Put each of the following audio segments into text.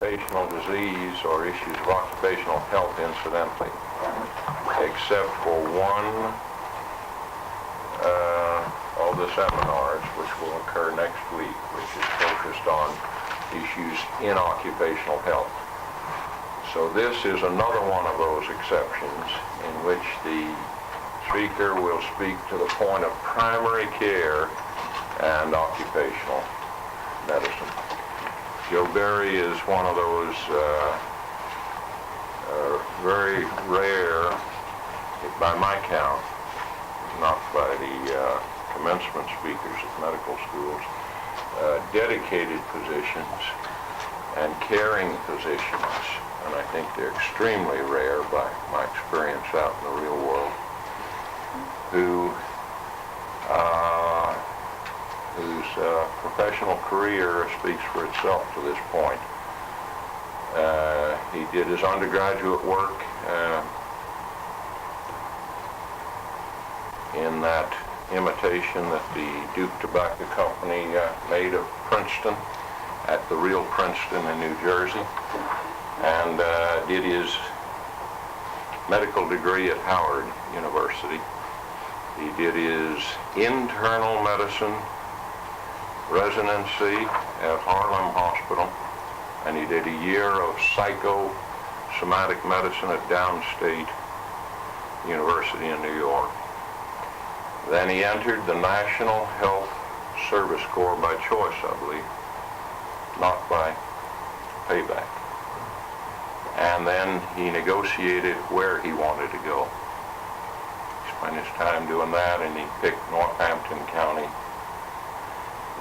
occupational disease or issues of occupational health incidentally, except for one of the seminars which will occur next week, which is focused on issues in occupational health. So this is another one of those exceptions in which the speaker will speak to the point of primary care and occupational medicine. Joe Berry is one of those very rare, by my count, not by the commencement speakers at medical schools, dedicated physicians and caring physicians, and I think they're extremely rare by my experience out in the real world, whose professional career speaks for itself to this point. He did his undergraduate work in that imitation that the Duke Tobacco Company made of Princeton at the real Princeton in New Jersey, and did his medical degree at Howard University. He did his internal medicine residency at Harlem Hospital, and he did a year of psychosomatic medicine at Downstate University in New York. Then he entered the National Health Service Corps by choice, I believe, not by payback. And then he negotiated where he wanted to go. He spent his time doing that, and he picked Northampton County,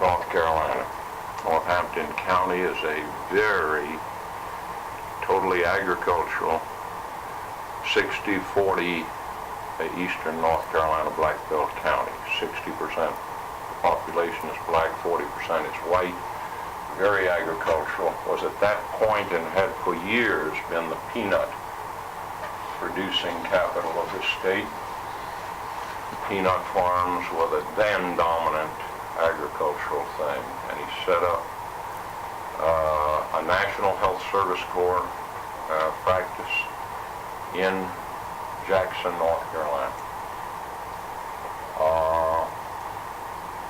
North Carolina. Northampton County is a very totally agricultural, 60-40 eastern North Carolina Black Belt County. 60% of the population is black, 40% is white. Very agricultural. Was at that point and had for years been the peanut producing capital of the state. Peanut farms were the then dominant agricultural thing, and he set up a National Health Service Corps practice in Jackson, North Carolina.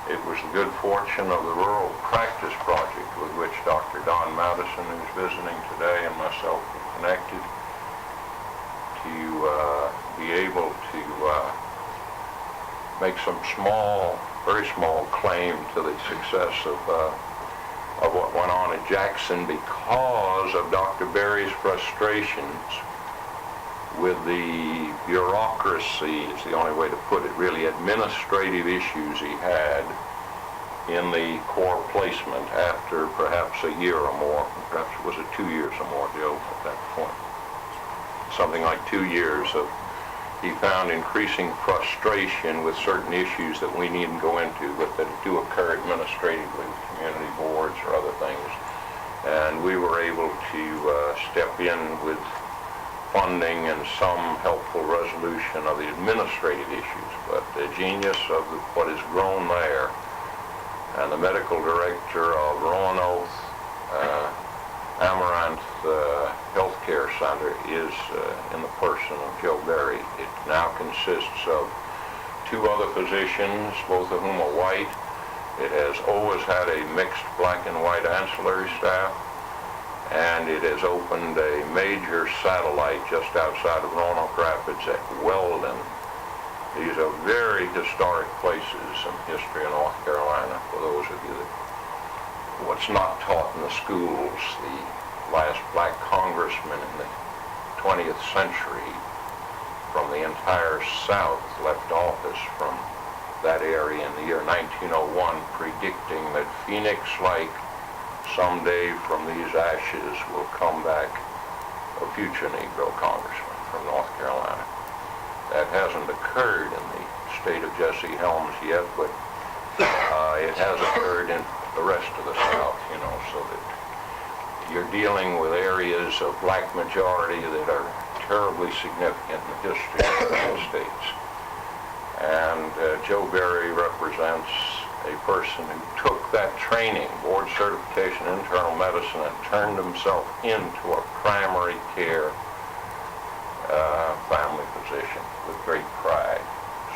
It was the good fortune of the Rural Practice Project, with which Dr. Don Madison, who's visiting today, and myself are connected, to be able to make some small, very small claim to the success of what went on at Jackson because of Dr. Berry's frustrations with the bureaucracy, is the only way to put it, really administrative issues he had in the Corps placement after perhaps a year or more, perhaps was it 2 years or more, Joe, at that point. Something like 2 years of, he found increasing frustration with certain issues that we needn't go into, but that do occur administratively with community boards or other things. And we were able to step in with funding and some helpful resolution of the administrative issues. But the genius of what has grown there, and the medical director of Roanoke Amaranth Healthcare Center is in the person of Joe Berry. It now consists of 2 other physicians, both of whom are white. It has always had a mixed black and white ancillary staff, and it has opened a major satellite just outside of Roanoke Rapids at Weldon. These are very historic places in the history of North Carolina, for those of you that, what's not taught in the schools, the last black congressman in the 20th century from the entire South left office from that area in the year 1901, predicting that Phoenix-like someday from these ashes will come back a future Negro congressman from North Carolina. That hasn't occurred in the state of Jesse Helms yet, but it has occurred in the rest of the South, you know, so that you're dealing with areas of black majority that are terribly significant in the history of the United States. And Joe Berry represents a person who took that training, board certification in internal medicine, and turned himself into a primary care family physician with great pride.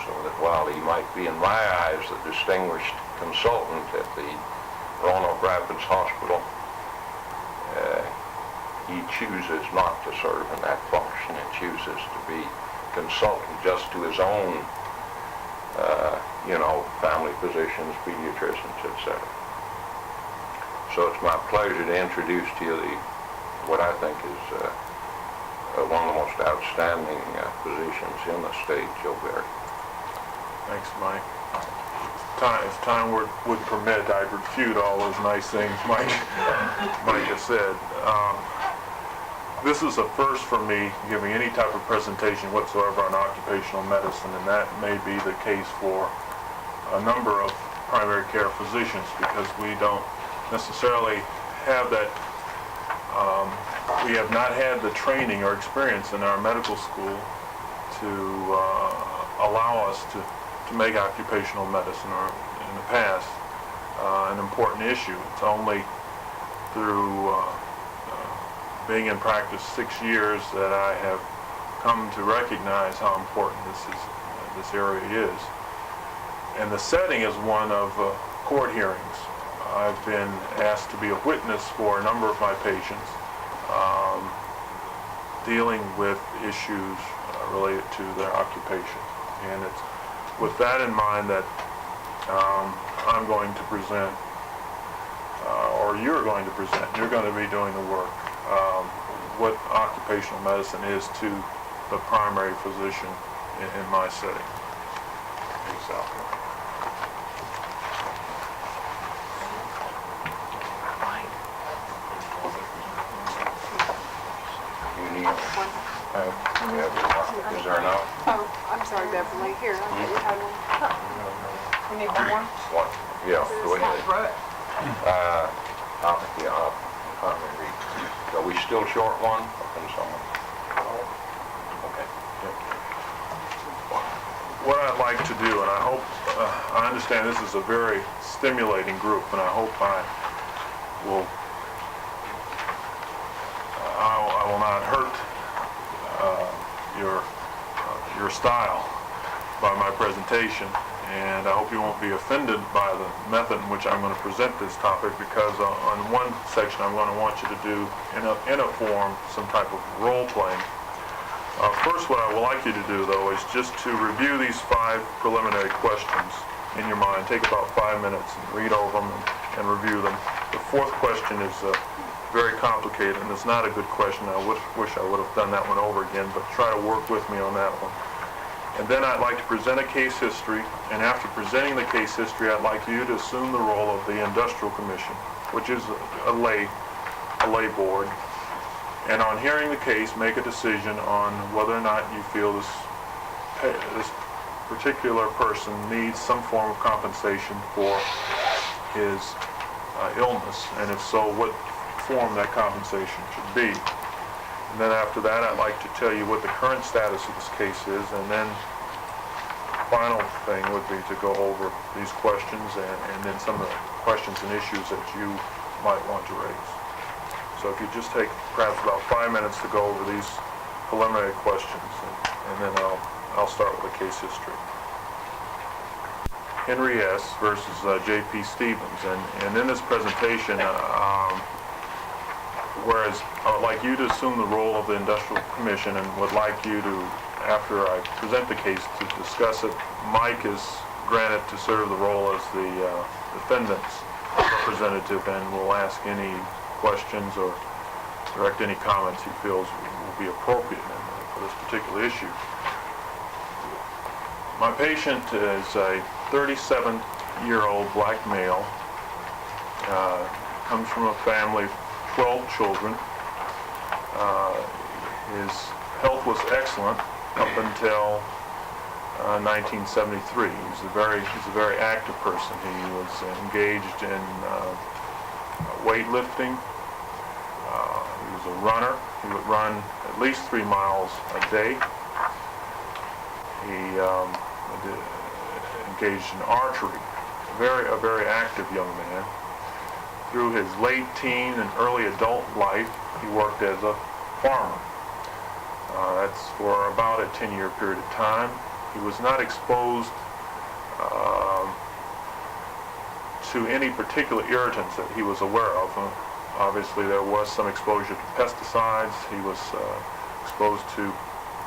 So that while he might be, in my eyes, the distinguished consultant at the Roanoke Rapids Hospital, he chooses not to serve in that function and chooses to be consultant just to his own, family physicians, pediatricians, etc. So it's my pleasure to introduce to you what I think is one of the most outstanding physicians in the state, Joe Berry. Thanks, Mike. If time would permit, I'd refute all those nice things Mike has said. This is a first for me giving any type of presentation whatsoever on occupational medicine, and that may be the case for a number of primary care physicians, because we don't necessarily have that, we have not had the training or experience in our medical school to allow us to make occupational medicine, or in the past, an important issue. It's only through being in practice 6 years that I have come to recognize how important this area is. And the setting is one of court hearings. I've been asked to be a witness for a number of my patients dealing with issues related to their occupation. And it's with that in mind that I'm going to present, or you're going to present, you're going to be doing the work, what occupational medicine is to the primary physician in my setting. Exactly. Is there enough? Oh, I'm sorry, Beverly. Here, I'll get you one. You need one more? One. Yeah, go ahead. I'll read. Are we still short one? Or can someone? Okay. What I'd like to do, and I hope, I understand this is a very stimulating group, and I hope I will not hurt your style by my presentation, and I hope you won't be offended by the method in which I'm going to present this topic, because on one section I'm going to want you to do in a form some type of role playing. First, what I would like you to do, though, is just to review these 5 preliminary questions in your mind. Take about 5 minutes and read over them and review them. The 4th question is very complicated, and it's not a good question. I wish I would have done that one over again, but try to work with me on that one. And then I'd like to present a case history, and after presenting the case history, I'd like you to assume the role of the Industrial Commission, which is a lay board, and on hearing the case, make a decision on whether or not you feel this particular person needs some form of compensation for his illness, and if so, what form that compensation should be. And then after that, I'd like to tell you what the current status of this case is, and then the final thing would be to go over these questions and then some of the questions and issues that you might want to raise. So if you just take perhaps about 5 minutes to go over these preliminary questions, and then I'll start with the case history. Henry S. versus J.P. Stevens, and in this presentation, whereas I would like you to assume the role of the Industrial Commission and would like you to, after I present the case, to discuss it, Mike is granted to serve the role as the defendant's representative and will ask any questions or direct any comments he feels will be appropriate for this particular issue. My patient is a 37-year-old black male, comes from a family of 12 children. His health was excellent up until 1973. He's a very active person. He was engaged in weightlifting. He was a runner. He would run at least 3 miles a day. He engaged in archery. a very active young man. Through his late teen and early adult life, he worked as a farmer. That's for about a 10-year period of time. He was not exposed to any particular irritants that he was aware of. Obviously, there was some exposure to pesticides. He was exposed to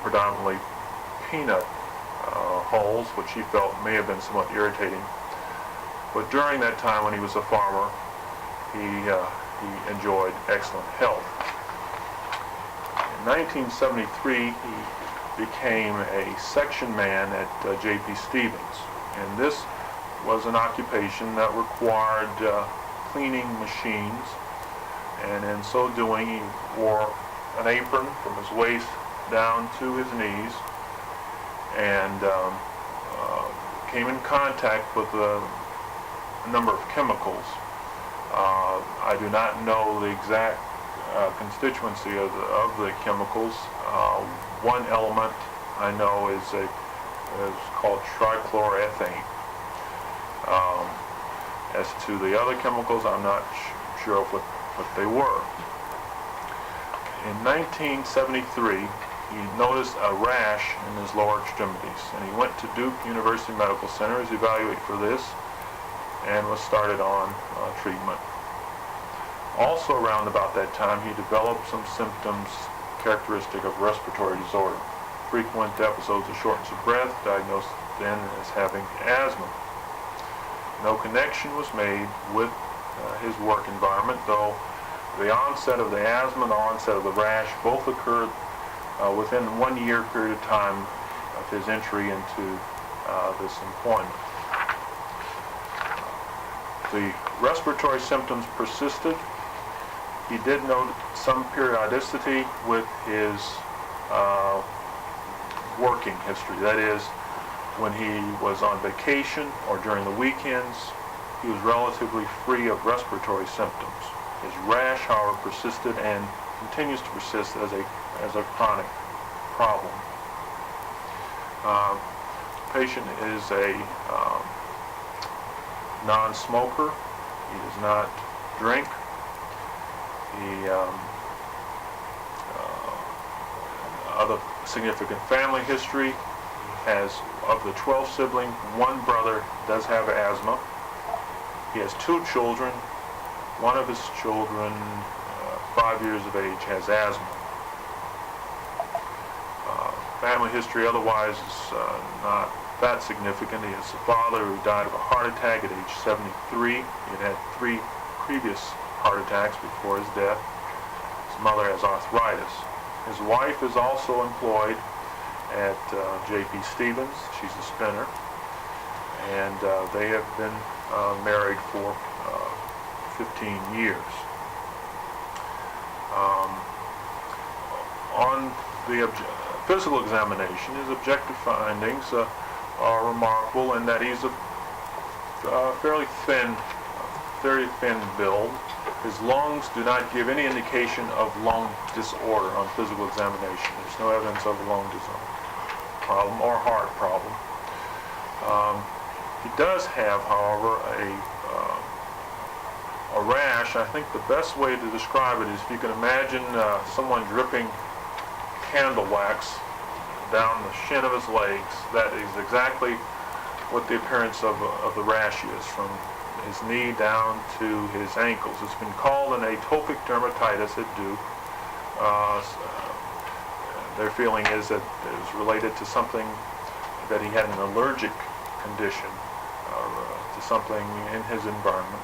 predominantly peanut hulls, which he felt may have been somewhat irritating. But during that time when he was a farmer, he enjoyed excellent health. In 1973, he became a section man at J.P. Stevens, and this was an occupation that required cleaning machines, and in so doing he wore an apron from his waist down to his knees, and came in contact with a number of chemicals. I do not know the exact constituency of the chemicals. One element I know is called trichloroethane. As to the other chemicals, I'm not sure of what they were. In 1973, he noticed a rash in his lower extremities, and he went to Duke University Medical Center, was evaluated for this, and was started on treatment. Also around about that time, he developed some symptoms characteristic of respiratory disorder. Frequent episodes of shortness of breath, diagnosed then as having asthma. No connection was made with his work environment, though the onset of the asthma and the onset of the rash both occurred within 1 year period of time of his entry into this employment. The respiratory symptoms persisted. He did note some periodicity with his working history. That is, when he was on vacation or during the weekends, he was relatively free of respiratory symptoms. His rash, however, persisted and continues to persist as a chronic problem. The patient is a non-smoker. He does not drink. He other significant family history. He has, of the 12 siblings, one brother does have asthma. He has 2 children. One of his children, 5 years of age, has asthma. Family history otherwise is not that significant. He has a father who died of a heart attack at age 73. He had 3 previous heart attacks before his death. His mother has arthritis. His wife is also employed at J.P. Stevens. She's a spinner. And they have been married for 15 years. On the physical examination, his objective findings are remarkable in that he's a fairly thin build. His lungs do not give any indication of lung disorder on physical examination. There's no evidence of a lung disorder problem or heart problem. He does have, however, a rash. I think the best way to describe it is if you can imagine someone dripping candle wax down the shin of his legs. That is exactly what the appearance of the rash is, from his knee down to his ankles. It's been called an atopic dermatitis at Duke. Their feeling is that it was related to something, that he had an allergic condition to something in his environment.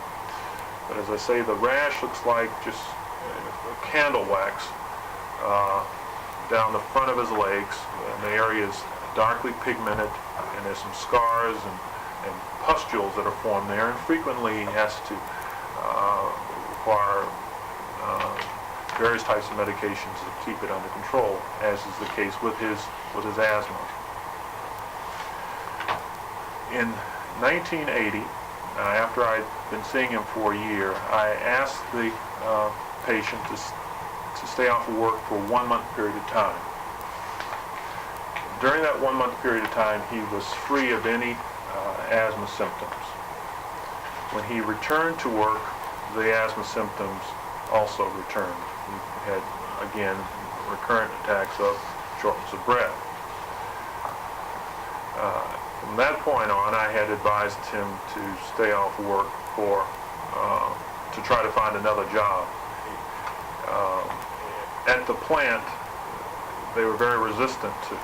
But as I say, the rash looks like just candle wax down the front of his legs, and the area is darkly pigmented, and there's some scars and pustules that are formed there, and frequently he has to require various types of medications to keep it under control, as is the case with his asthma. In 1980, after I'd been seeing him for a year, I asked the patient to stay off of work for a 1-month period of time. During that 1-month period of time, he was free of any asthma symptoms. When he returned to work, the asthma symptoms also returned. He had, again, recurrent attacks of shortness of breath. From that point on, I had advised him to stay off work to try to find another job. At the plant, they were very resistant to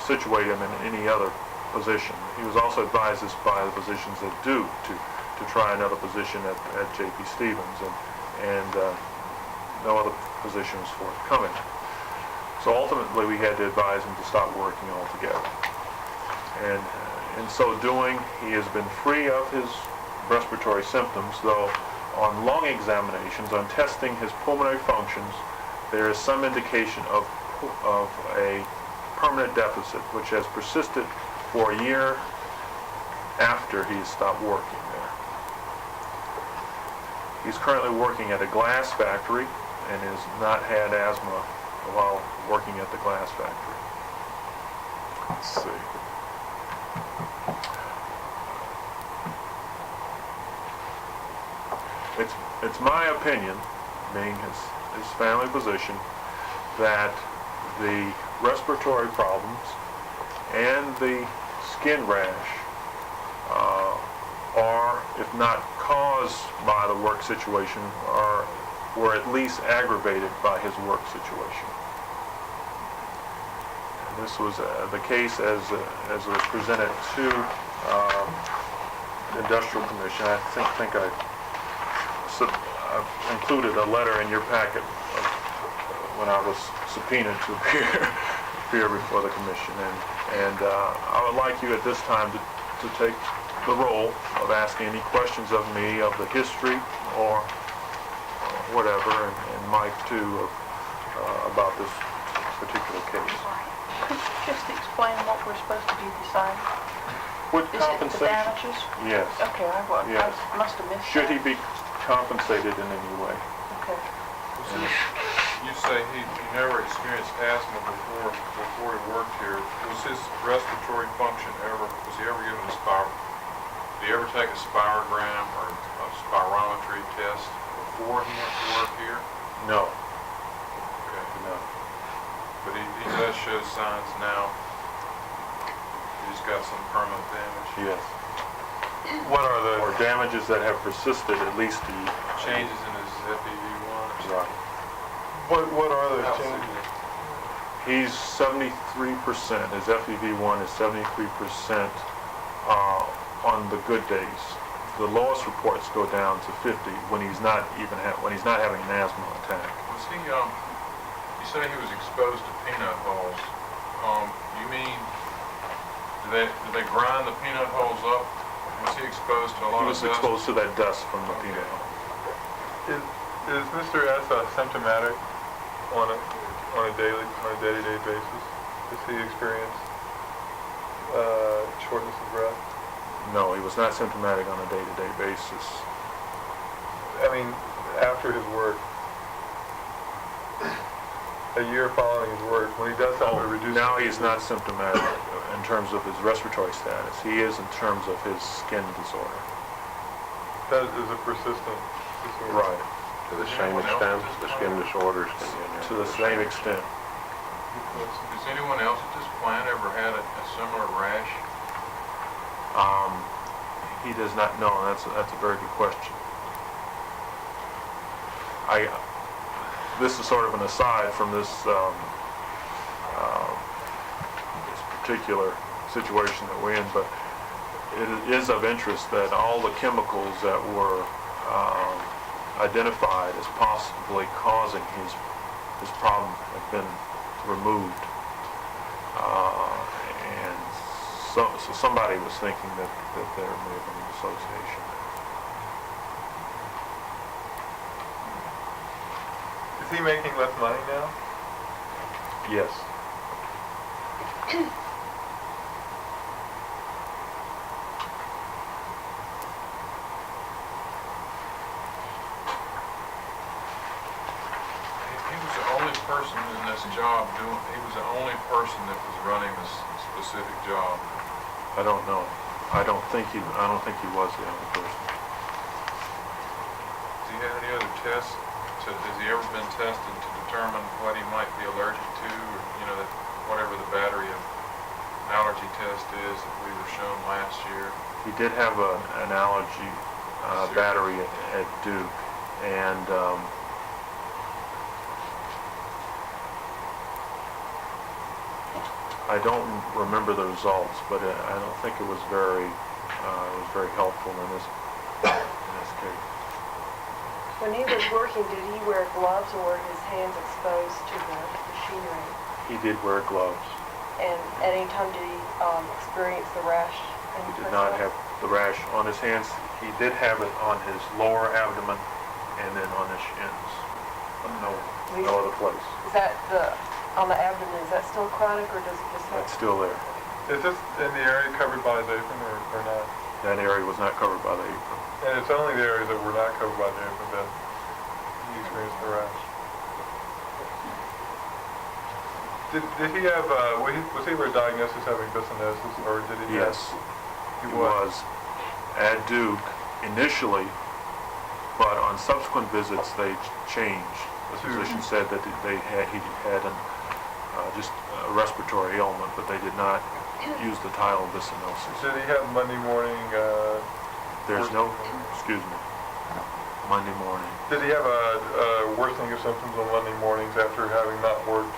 situate him in any other position. He was also advised this by the physicians at Duke to try another position at J.P. Stevens, and no other position was forthcoming. So ultimately, we had to advise him to stop working altogether. And in so doing, he has been free of his respiratory symptoms, though on lung examinations, on testing his pulmonary functions, there is some indication of a permanent deficit, which has persisted for a year after he's stopped working there. He's currently working at a glass factory and has not had asthma while working at the glass factory. Let's see. It's my opinion, being his family physician, that the respiratory problems and the skin rash are, if not caused by the work situation, were at least aggravated by his work situation. And this was the case as it was presented to the Industrial Commission. I think I included a letter in your packet when I was subpoenaed to appear before the commission, and I would like you at this time to take the role of asking any questions of me of the history or whatever, and Mike too, about this particular case. Could you just explain what we're supposed to be deciding? With Is it the compensation? damages? Yes. Okay, Yes. I must have missed Should he that. be compensated in any way? Okay. You say he never experienced asthma before he worked here. Was his respiratory function was he ever given a did he ever take a spirogram or a spirometry test before he went to work here? No. Okay. No. But he does show signs now. He's got some permanent damage. Yes. What are the Or damages that have persisted at least a year. Changes in his FEV1. Right. what are those How changes? significant? He's 73%. His FEV1 is 73% on the good days. The lowest reports go down to 50 when he's not having an asthma attack. Was he, you say he was exposed to peanut hulls. You mean, did they grind the peanut hulls up? Was he exposed to a lot He of was dust? exposed to that dust from the Okay. peanut hull. Is Mr. S symptomatic on a day-to-day basis? Does he experience shortness of breath? No, he was not symptomatic on a day-to-day basis. I mean, after his work, a year following his work, when he does have a reduced... Now he's not symptomatic in terms of his respiratory status. He is in terms of his skin disorder. That is a persistent disorder. Right. To the same extent, the skin disorders continue. To the same extent. Has anyone else at this plant ever had a similar rash? He does not know, and that's a very good question. This is sort of an aside from this this particular situation that we're in, but it is of interest that all the chemicals that were identified as possibly causing his problem have been removed. And so somebody was thinking that there may have been an association there. Is he making less money now? Yes. He was the only person in this job he was the only person that was running this specific job. I don't know. I don't think he was the only person. Has he had any other tests? Has he ever been tested to determine what he might be allergic to, or, you know, that whatever the battery of allergy test is that we were shown last year? He did have an allergy battery at Duke, and I don't remember the results, but I don't think it was very helpful in this case. When he was working, did he wear gloves or were his hands exposed to the machinery? He did wear gloves. And at any time did he experience the rash? He did not have the rash on his hands. He did have it on his lower abdomen and then on his shins, but no other place. Is that on the abdomen, is that still chronic or does it just have? It's still there. Is this in the area covered by his apron or not? That area was not covered by the apron. And it's only the areas that were not covered by the apron that he experienced the rash. Did he have, was he ever diagnosed as having byssinosis, or did he? Yes, he was at Duke initially, but on subsequent visits they changed. The physician said that he had just a respiratory ailment, but they did not use the title byssinosis. Did he have Monday morning? There's no, excuse me, Monday morning. Did he have a worsening of symptoms on Monday mornings after having not worked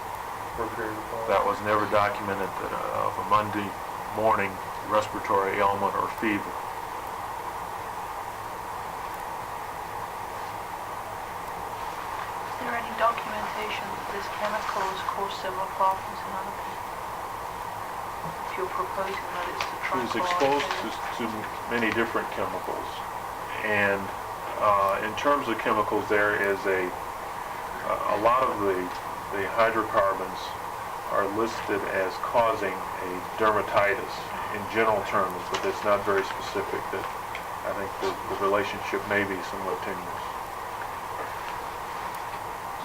for a period of time? That was never documented of a Monday morning respiratory ailment or fever. Is there any documentation that this chemical has caused similar problems in other people? If you're proposing that it's the He was exposed to many different chemicals, and in terms of chemicals, there is a lot of the hydrocarbons are listed as causing a dermatitis in general terms, but it's not very specific. That I think the relationship may be somewhat tenuous.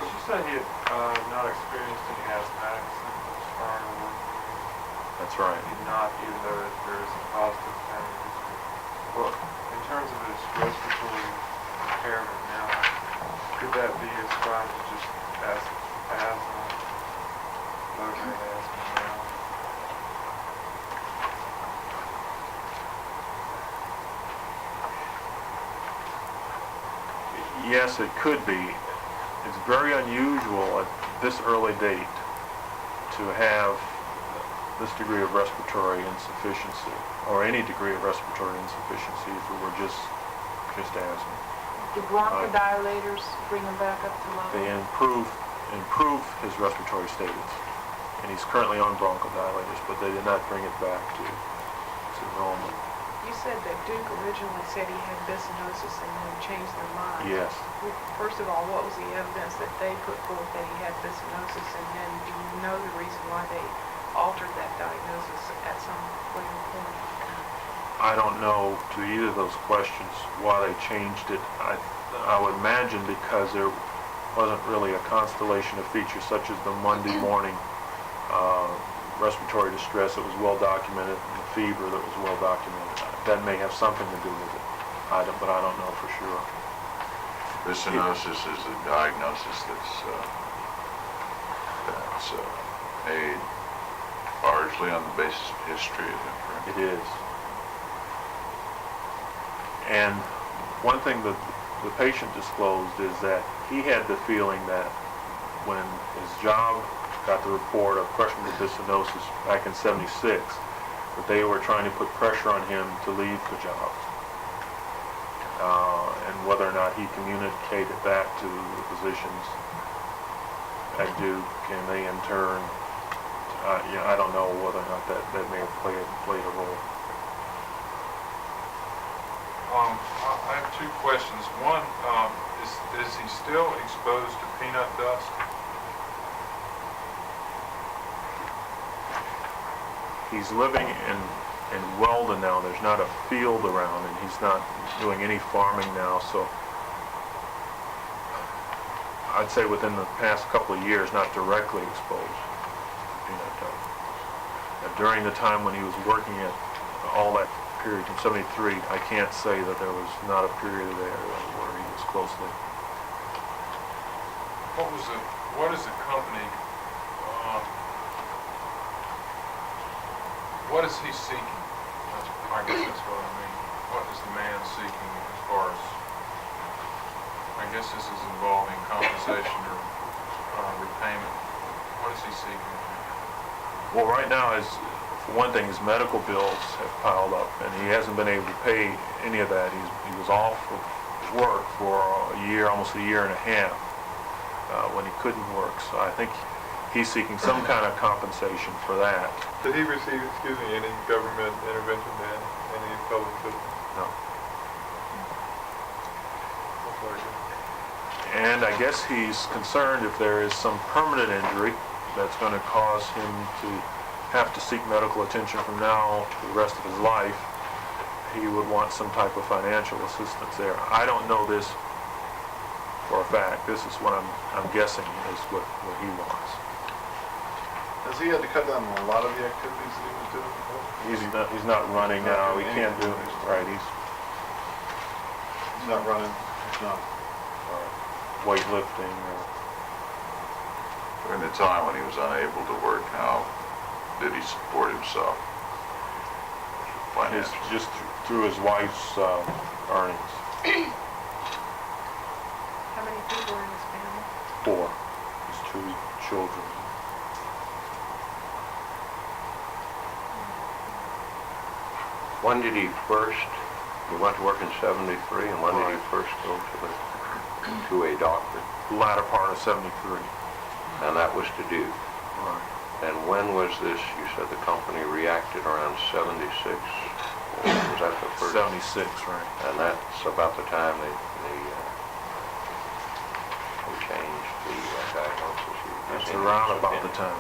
Did you say he had not experienced any asthmatic symptoms prior to working here? That's right. He did not, even though there is a positive family history. Well, in terms of his respiratory impairment now, could that be ascribed to just asthma, low-grade asthma now? Yes, it could be. It's very unusual at this early date to have this degree of respiratory insufficiency, or any degree of respiratory insufficiency if it were just asthma. The bronchodilators bring him back up to level? They improve his respiratory status, and he's currently on bronchodilators, but they did not bring it back to normal. You said that Duke originally said he had byssinosis and then changed their mind. Yes. First of all, what was the evidence that they put forth that he had byssinosis, and then do you know the reason why they altered that diagnosis at some later point? I don't know to either of those questions why they changed it. I would imagine because there wasn't really a constellation of features such as the Monday morning respiratory distress that was well documented and the fever that was well documented. That may have something to do with it, but I don't know for sure. Byssinosis is a diagnosis that's made largely on the basis of history, is that correct? It is. And one thing that the patient disclosed is that he had the feeling that when his job got the report of questionable byssinosis back in '76, that they were trying to put pressure on him to leave the job. And whether or not he communicated that to the physicians at Duke, and they in turn, I don't know whether or not that may have played a role. I have two questions. One, is he still exposed to peanut dust? He's living in Weldon now. There's not a field around, and he's not doing any farming now, so I'd say within the past couple of years, not directly exposed to peanut dust. During the time when he was working at all that period. In 73, I can't say that there was not a period there where he was closely. What is the company, what is he seeking? I guess that's what I mean. What is the man seeking as far as, I guess this is involving compensation or repayment. What is he seeking? Well, right now, for one thing, his medical bills have piled up, and he hasn't been able to pay any of that. He was off of work for a year, almost a year and a half, when he couldn't work. So I think he's seeking some kind of compensation for that. Did he receive, any government intervention then? Any public assistance? No. And I guess he's concerned if there is some permanent injury that's going to cause him to have to seek medical attention from now to the rest of his life, he would want some type of financial assistance there. I don't know this for a fact. This is what I'm guessing is what he wants. Has he had to cut down on a lot of the activities that he was doing before? He's not running now. He can't do it. Right. He's not running. He's not. Weightlifting. During the time when he was unable to work, how did he support himself financially? Just through his wife's earnings. How many people are in his family? 4. His 2 children. When did he went to work in 73, and when did he first go to a doctor? The latter part of 73. And that was to do. Right. And when was this, you said the company reacted around 76? Or was that the first? 76, right. And that's about the time they changed the diagnosis. That's around about the time.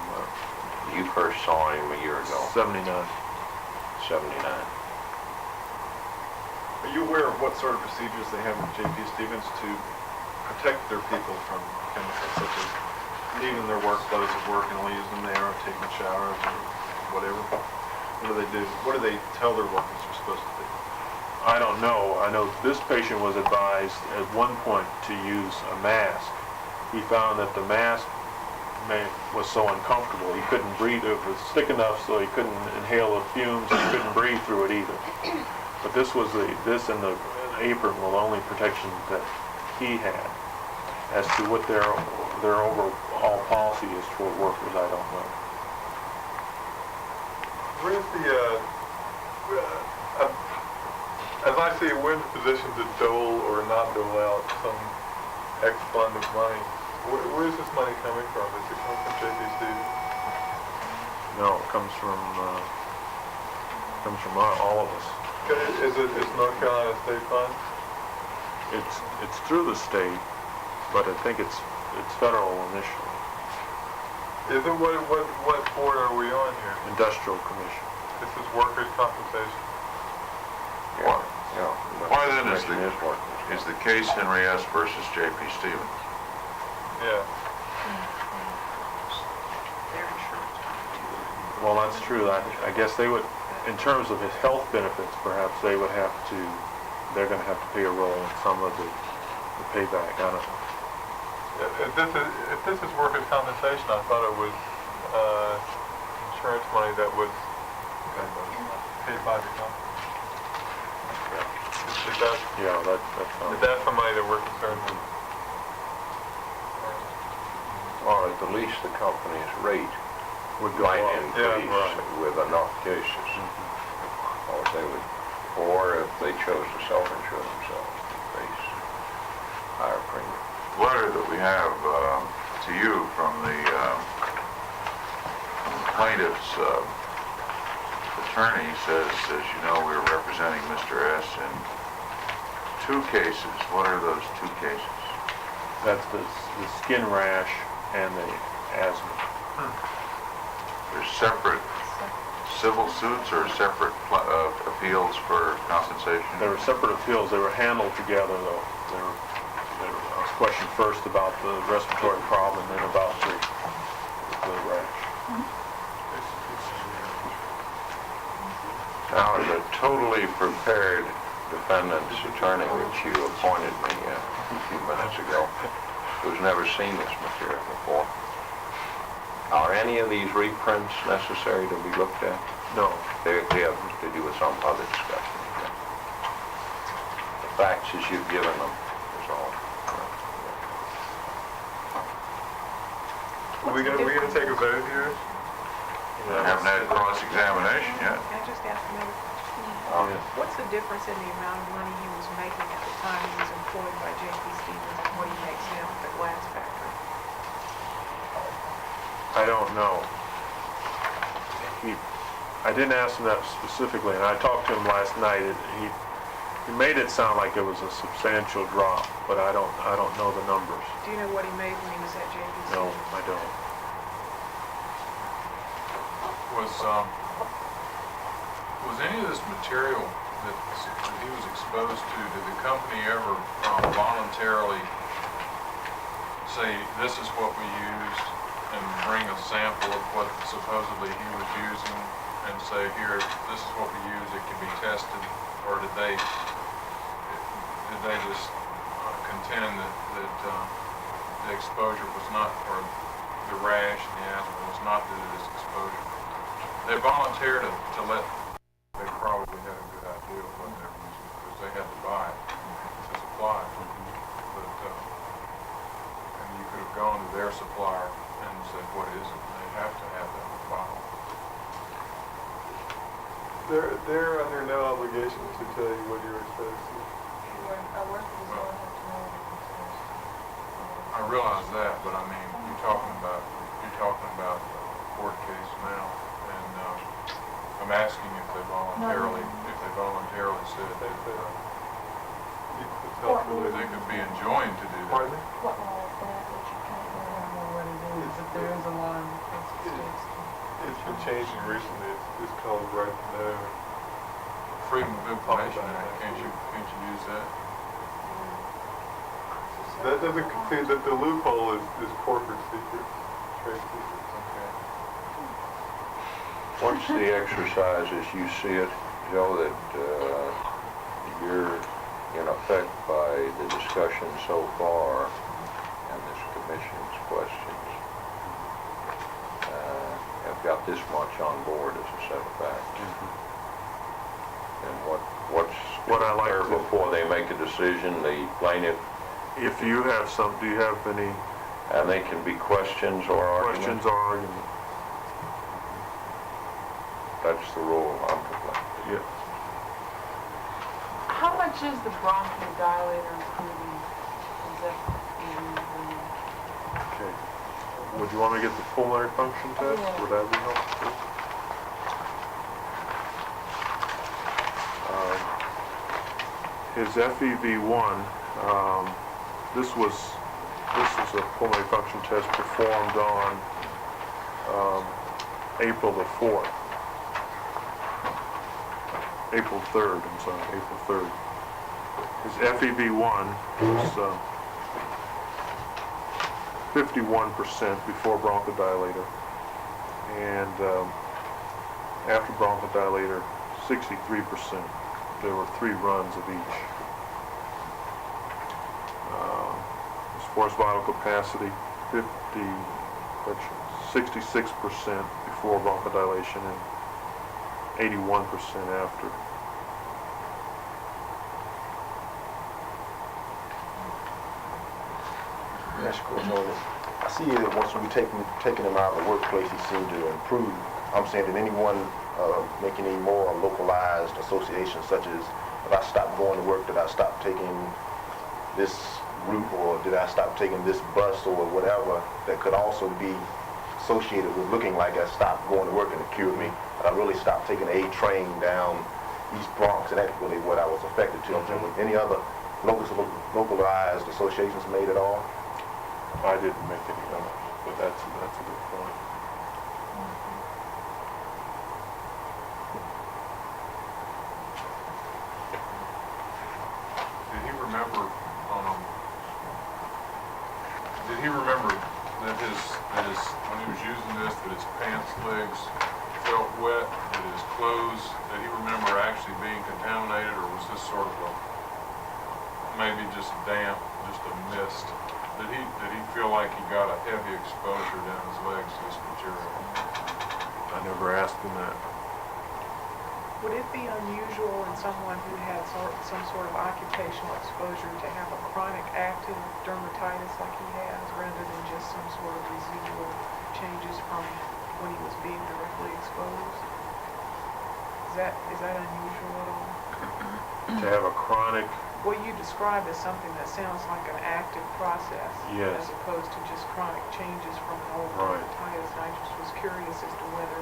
You first saw him a year ago. 79. 79. Are you aware of what sort of procedures they have at J.P. Stevens to protect their people from chemicals, such as leaving their work clothes at work and only using them there, or taking showers, or whatever? What do they do? What do they tell their workers they're supposed to do? I don't know. I know this patient was advised at one point to use a mask. He found that the mask was so uncomfortable. He couldn't breathe. It was thick enough so he couldn't inhale the fumes. He couldn't breathe through it either. But this and the apron were the only protection that he had. As to what their overall policy is toward workers, I don't know. Where's as I see, we're in the position to dole or not dole out some X fund of money. Where's this money coming from? Does it come from J.P. Stevens? No, it comes from all of us. Is it North Carolina State Fund? It's through the state, but I think it's federal initially. Is it what board are we on here? Industrial Commission. This is workers' compensation. Why, Yeah. why then is Commission the case Henry S. versus J.P. Stevens? Yeah. Their insurance. Well, that's true. I guess they would, in terms of his health benefits, perhaps they're going to have to pay a role in some of the payback. I don't know. If this is workers' compensation, I thought it was insurance money that was paid by the company. Is that somebody that we're concerned with? Or at the least the company's rate Would go might up. increase with enough cases. Or if they chose to self-insure themselves, face higher premium. The letter that we have to you from the plaintiff's attorney says, as you know, we're representing Mr. S. in 2 cases. What are those 2 cases? That's the skin rash and the asthma. They're separate civil suits or separate appeals for compensation? They were separate appeals. They were handled together, though. I was questioned first about the respiratory problem, then about the rash. Now, is it totally prepared defendant's attorney, which you appointed me a few minutes ago, who's never seen this material before. Are any of these reprints necessary to be looked at? No. They have to do with some other discussion. The facts as you've given them is all. Are we gonna take a vote here? We haven't had cross-examination yet. Can I just ask another question? What's the difference in the amount of money he was making at the time he was employed by J.P. Stevens and what he makes now at the glass factory? I don't know. I didn't ask him that specifically, and I talked to him last night. He made it sound like it was a substantial drop, but I don't know the numbers. Do you know what he made when he was at J.P. Stevens? No, I don't. Was any of this material that he was exposed to, did the company ever voluntarily say, this is what we used, and bring a sample of what supposedly he was using, and say, here, this is what we use, it can be tested, or did they just contend that the exposure was not, or the rash and the asthma was not due to this exposure? They volunteered to let, they probably had a good idea of what they were using, because they had to buy it to supply it. But, and you could have gone to their supplier and said, what is it? And they have to have that in the bottle. They're under no obligation to tell you what you're exposed to. I realize that, but I mean, you're talking about a court case now, and I'm asking if they voluntarily said that they could be enjoined to do that. Pardon me? What law is that you can't remember what it is, but there is a law in the States. It's been changing recently. It's called right to know. Freedom of Information Act, can't you use that? That doesn't, see, the loophole is corporate secrets, trade secrets. Okay. What's the exercise as you see it, Joe, that you're in effect by the discussion so far and this commission's questions have got this much on board as a set of facts? And what's What I like there to- before they make a decision, the plaintiff, If you have some, do you have any and they can be questions or arguments? questions or arguments? That's the rule I'm complaining. Yeah. How much is the bronchodilator including? Is that Okay. Would you want me to get the pulmonary function test? Yeah. Would that be helpful? His FEV1, this is a pulmonary function test performed on April the 4th. April 3rd, I'm sorry, April 3rd. His FEV1 was 51% before bronchodilator, and after bronchodilator, 63%. There were 3 runs of each. His forced vital capacity, 66% before bronchodilation and 81% after. Yes, Coach Nolan. I see that once we taking him out of the workplace, he seemed to improve. I'm saying, did anyone make any more localized associations, such as if I stopped going to work, did I stop taking this route, or did I stop taking this bus, or whatever, that could also be associated with looking like I stopped going to work and it cured me, and I really stopped taking a train down East Bronx, and that's really what I was affected to. I'm saying, any other localized associations made at all? I didn't make any numbers, but that's a good point. Did he remember that his when he was using this, that his pants legs felt wet? Did his clothes, did he remember actually being contaminated, or was this sort of a, maybe just damp, just a mist? Did he feel like he got a heavy exposure down his legs to this material? I never asked him that. Would it be unusual in someone who had some sort of occupational exposure to have a chronic active dermatitis like he has, rather than just some sort of residual changes from when he was being directly exposed? Is that unusual at all? To have a chronic, What you described as something that sounds like an active process, Yes. as opposed to just chronic changes from an old Right. dermatitis. And I just was curious as to whether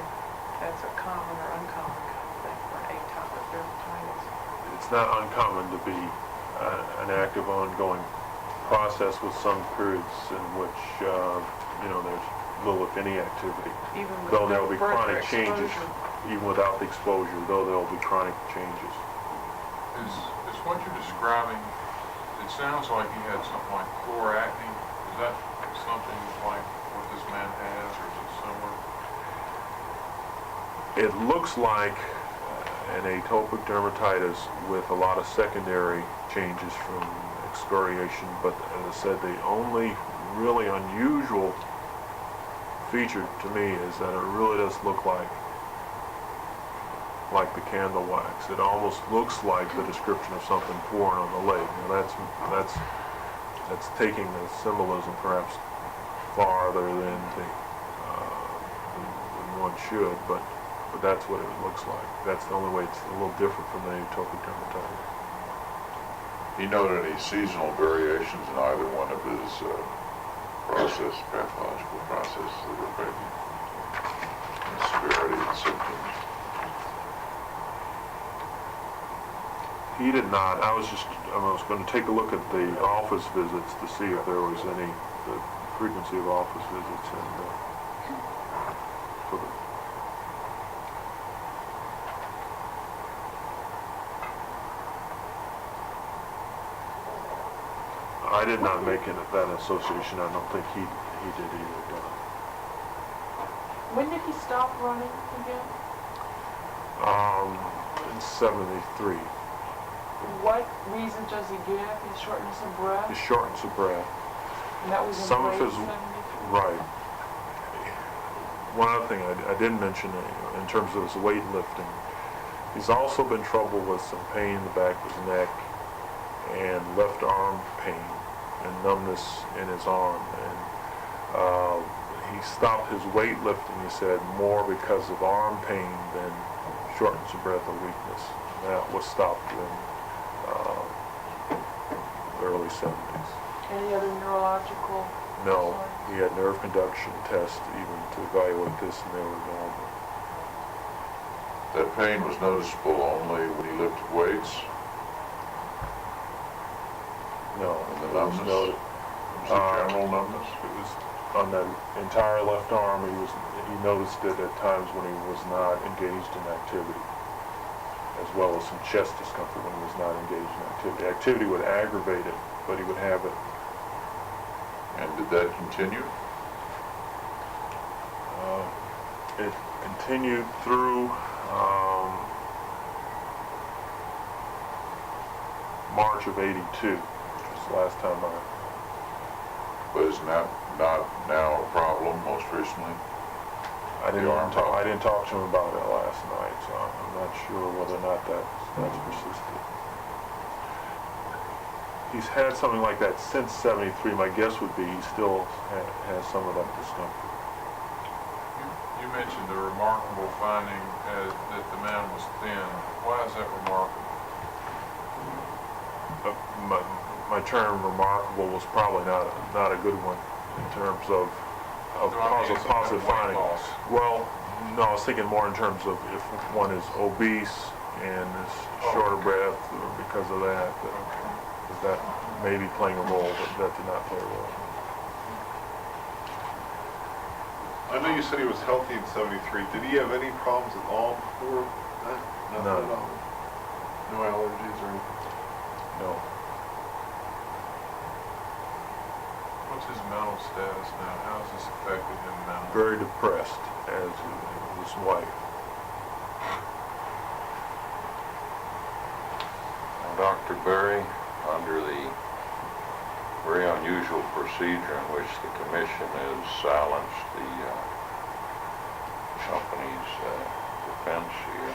that's a common or uncommon kind of thing for an atopic dermatitis. it's not uncommon to be an active, ongoing process with some periods in which, there's little if any activity. Even with Though there no will be further chronic changes, exposure. even without the exposure, though there will be chronic changes. Is what you're describing, it sounds like he had something like core acne. Is that something like what this man has, or is it similar? It looks like an atopic dermatitis with a lot of secondary changes from excoriation, but as I said, the only really unusual feature to me is that it really does look like the candle wax. It almost looks like the description of something pouring on the leg. Now that's taking the symbolism perhaps farther than one should, but that's what it looks like. That's the only way it's a little different from the atopic dermatitis. He noted any seasonal variations in either one of his pathological processes that were affecting the severity of the symptoms. He did not. I was going to take a look at the office visits to see if there was the frequency of office visits, and I did not make that association. I don't think he did either. When did he stop running again? In '73. What reason does he give? His shortness of breath? His shortness of breath. And that was in Some of late his 73? right. One other thing I didn't mention in terms of his weightlifting, he's also been troubled with some pain in the back of his neck and left arm pain and numbness in his arm. And he stopped his weightlifting, he said, more because of arm pain than shortness of breath or weakness. And that was stopped in the early 70s. Any other neurological? No, signs? he had nerve conduction tests even to evaluate this, and they were normal. That pain was noticeable only when he lifted weights, No, and the it was numbness. noted. Was it general numbness? It was on the entire left arm. He noticed it at times when he was not engaged in activity, as well as some chest discomfort when he was not engaged in activity. Activity would aggravate it, but he would have it. And did that continue? It continued through March of '82, which was the last time But is not now a problem most recently? I didn't The arm problem. I didn't talk to him about it last night, so I'm not sure whether or not that's persisted. He's had something like that since '73. My guess would be he still has some of that discomfort. You mentioned the remarkable finding that the man was thin. Why is that remarkable? My term "remarkable" was probably not a good one in terms of positive finding. Well, no, I was thinking more in terms of if one is obese and is short of breath because of that. That may be playing a role, but that did not play a role. I know you said he was healthy in '73. Did he have any problems at all before that? None. At all? No allergies or anything? No. What's his mental status now? How has this affected him mentally? Very depressed, as his wife. Dr. Berry, under the very unusual procedure in which the commission has silenced the company's defense here,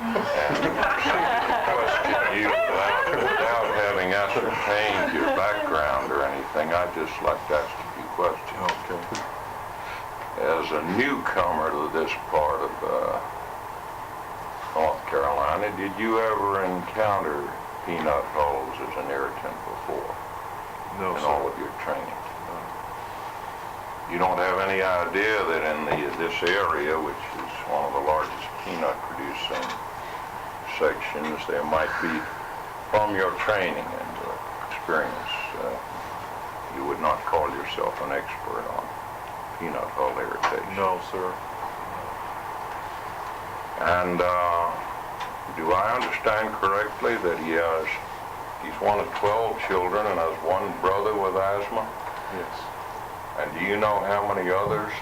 and question you without having ascertained your background or anything, I'd just like to ask a few questions. Okay. As a newcomer to this part of North Carolina, did you ever encounter peanut hulls as an irritant before? No, In sir. all of your training? You don't have any idea that in this area, which is one of the largest peanut producing sections, there might be, from your training and experience, you would not call yourself an expert on peanut hull irritation? No, sir. And do I understand correctly that he's one of 12 children and has one brother with asthma? Yes. And do you know how many others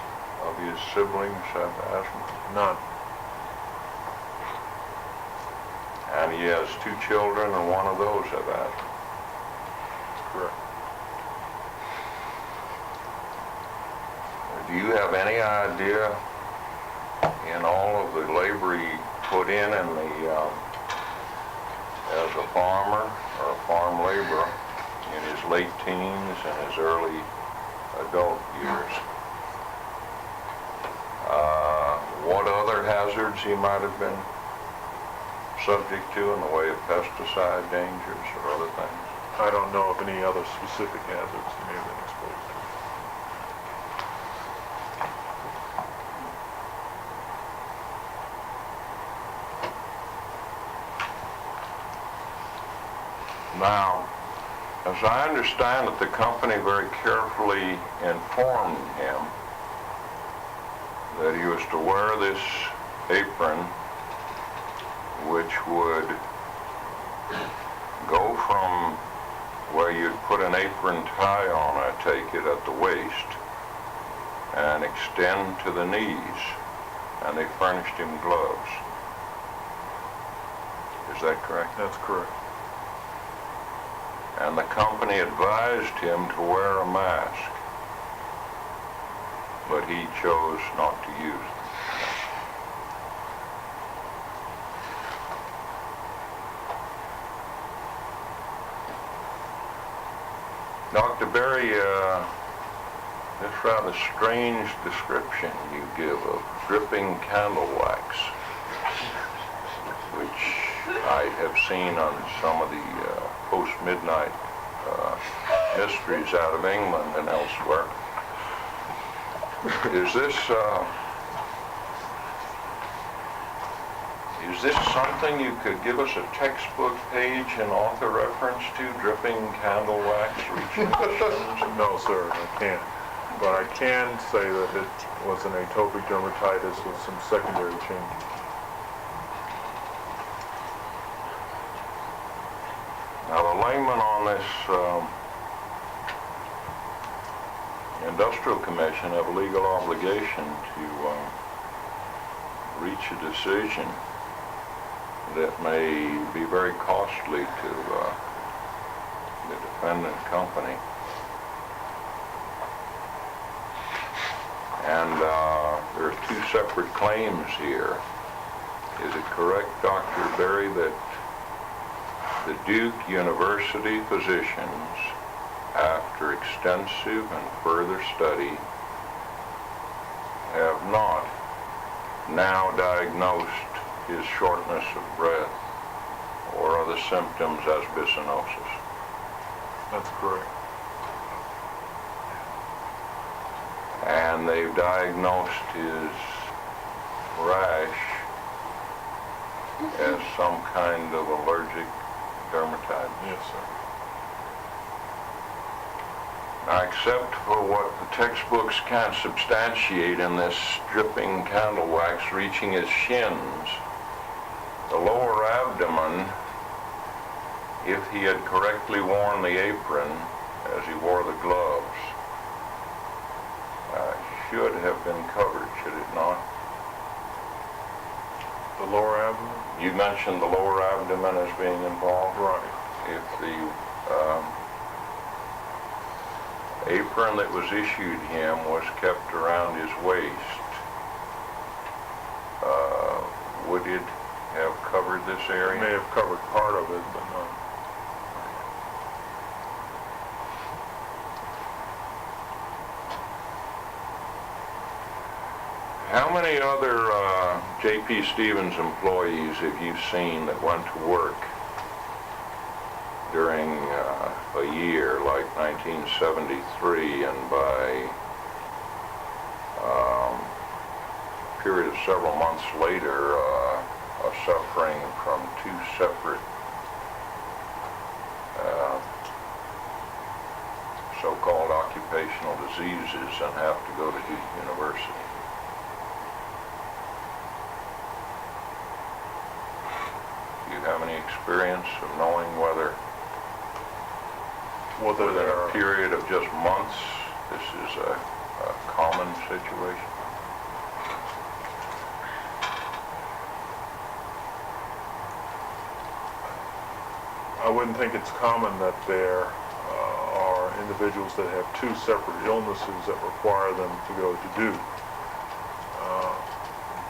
of his siblings have asthma? None. And he has 2 children and one of those have asthma? Correct. Do you have any idea in all of the labor he put in the as a farmer or a farm laborer in his late teens and his early adult years, what other hazards he might have been subject to in the way of pesticide dangers or other things? I don't know of any other specific hazards he may have been exposed to. Now, as I understand it, the company very carefully informed him that he was to wear this apron, which would go from where you'd put an apron tie on, I take it, at the waist, and extend to the knees, and they furnished him gloves. Is that correct? That's correct. And the company advised him to wear a mask, but he chose not to use them. Dr. Berry, this rather strange description you give of dripping candle wax, which I have seen on some of the post-midnight mysteries out of England and elsewhere. Is this something you could give us a textbook page and author reference to, dripping candle wax reaching the shins? No, sir, I can't. But I can say that it was an atopic dermatitis with some secondary changes. Now, the layman on this industrial commission have a legal obligation to reach a decision that may be very costly to the defendant company. And there are 2 separate claims here. Is it correct, Dr. Berry, that the Duke University physicians, after extensive and further study, have not now diagnosed his shortness of breath or other symptoms as byssinosis? That's correct. And they've diagnosed his rash as some kind of allergic dermatitis. Yes, sir. Now, except for what the textbooks can't substantiate in this dripping candle wax reaching his shins, the lower abdomen, if he had correctly worn the apron as he wore the gloves, should have been covered, should it not? The lower abdomen? You mentioned the lower abdomen as being involved. Right. If the apron that was issued him was kept around his waist, would it have covered this It area? may have covered part of it, but not. How many other J.P. Stevens employees have you seen that went to work during a year like 1973 and by a period of several months later are suffering from two separate so-called occupational diseases and have to go to Duke University? Do you have any experience of knowing whether Whether within they're, a period of just months this is a common situation? I wouldn't think it's common that there are individuals that have two separate illnesses that require them to go to Duke.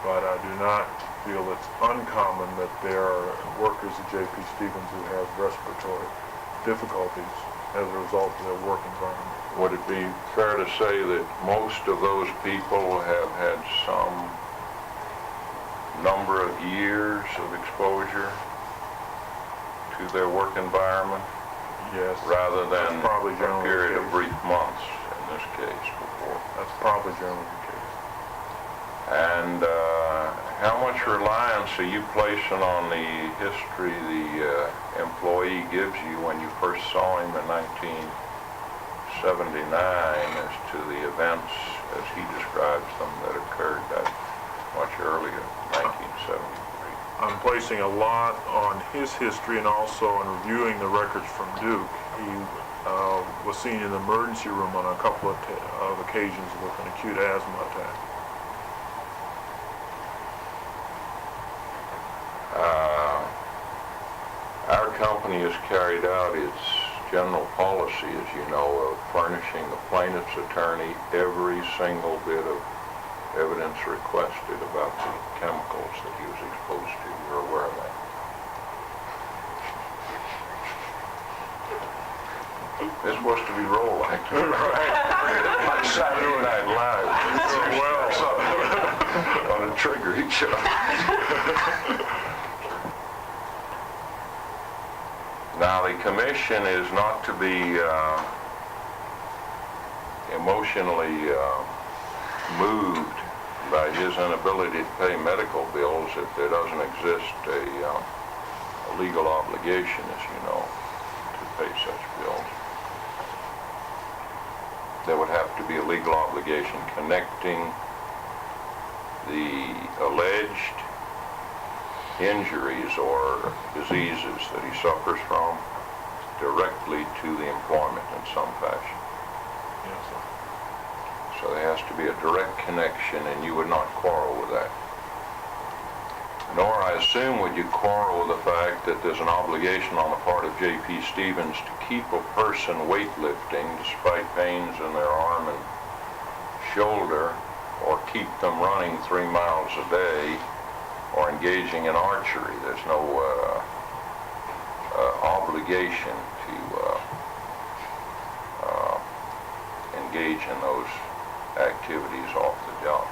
But I do not feel it's uncommon that there are workers at J.P. Stevens who have respiratory difficulties as a result of their work environment. Would it be fair to say that most of those people have had some number of years of exposure to their work environment Yes. rather than That's probably a generally period the of case. brief months in this case before? That's probably generally the case. And how much reliance are you placing on the history the employee gives you when you first saw him in 1979 as to the events as he describes them that occurred that much earlier, 1973? I'm placing a lot on his history and also on reviewing the records from Duke. He was seen in the emergency room on a couple of occasions with an acute asthma attack. Our company has carried out its general policy, as you know, of furnishing the plaintiff's attorney every single bit of evidence requested about the chemicals that he was exposed to. You're aware of that? This was to be rolled like like Saturday Night Live. On a trigger each other. Now, the commission is not to be emotionally moved by his inability to pay medical bills if there doesn't exist a legal obligation, as you know, to pay such bills. There would have to be a legal obligation connecting the alleged injuries or diseases that he suffers from directly to the employment in some fashion. Yes, sir. So there has to be a direct connection, and you would not quarrel with that. Nor, I assume, would you quarrel with the fact that there's an obligation on the part of J.P. Stevens to keep a person weightlifting despite pains in their arm and shoulder, or keep them running 3 miles a day, or engaging in archery. There's no obligation to engage in those activities off the job.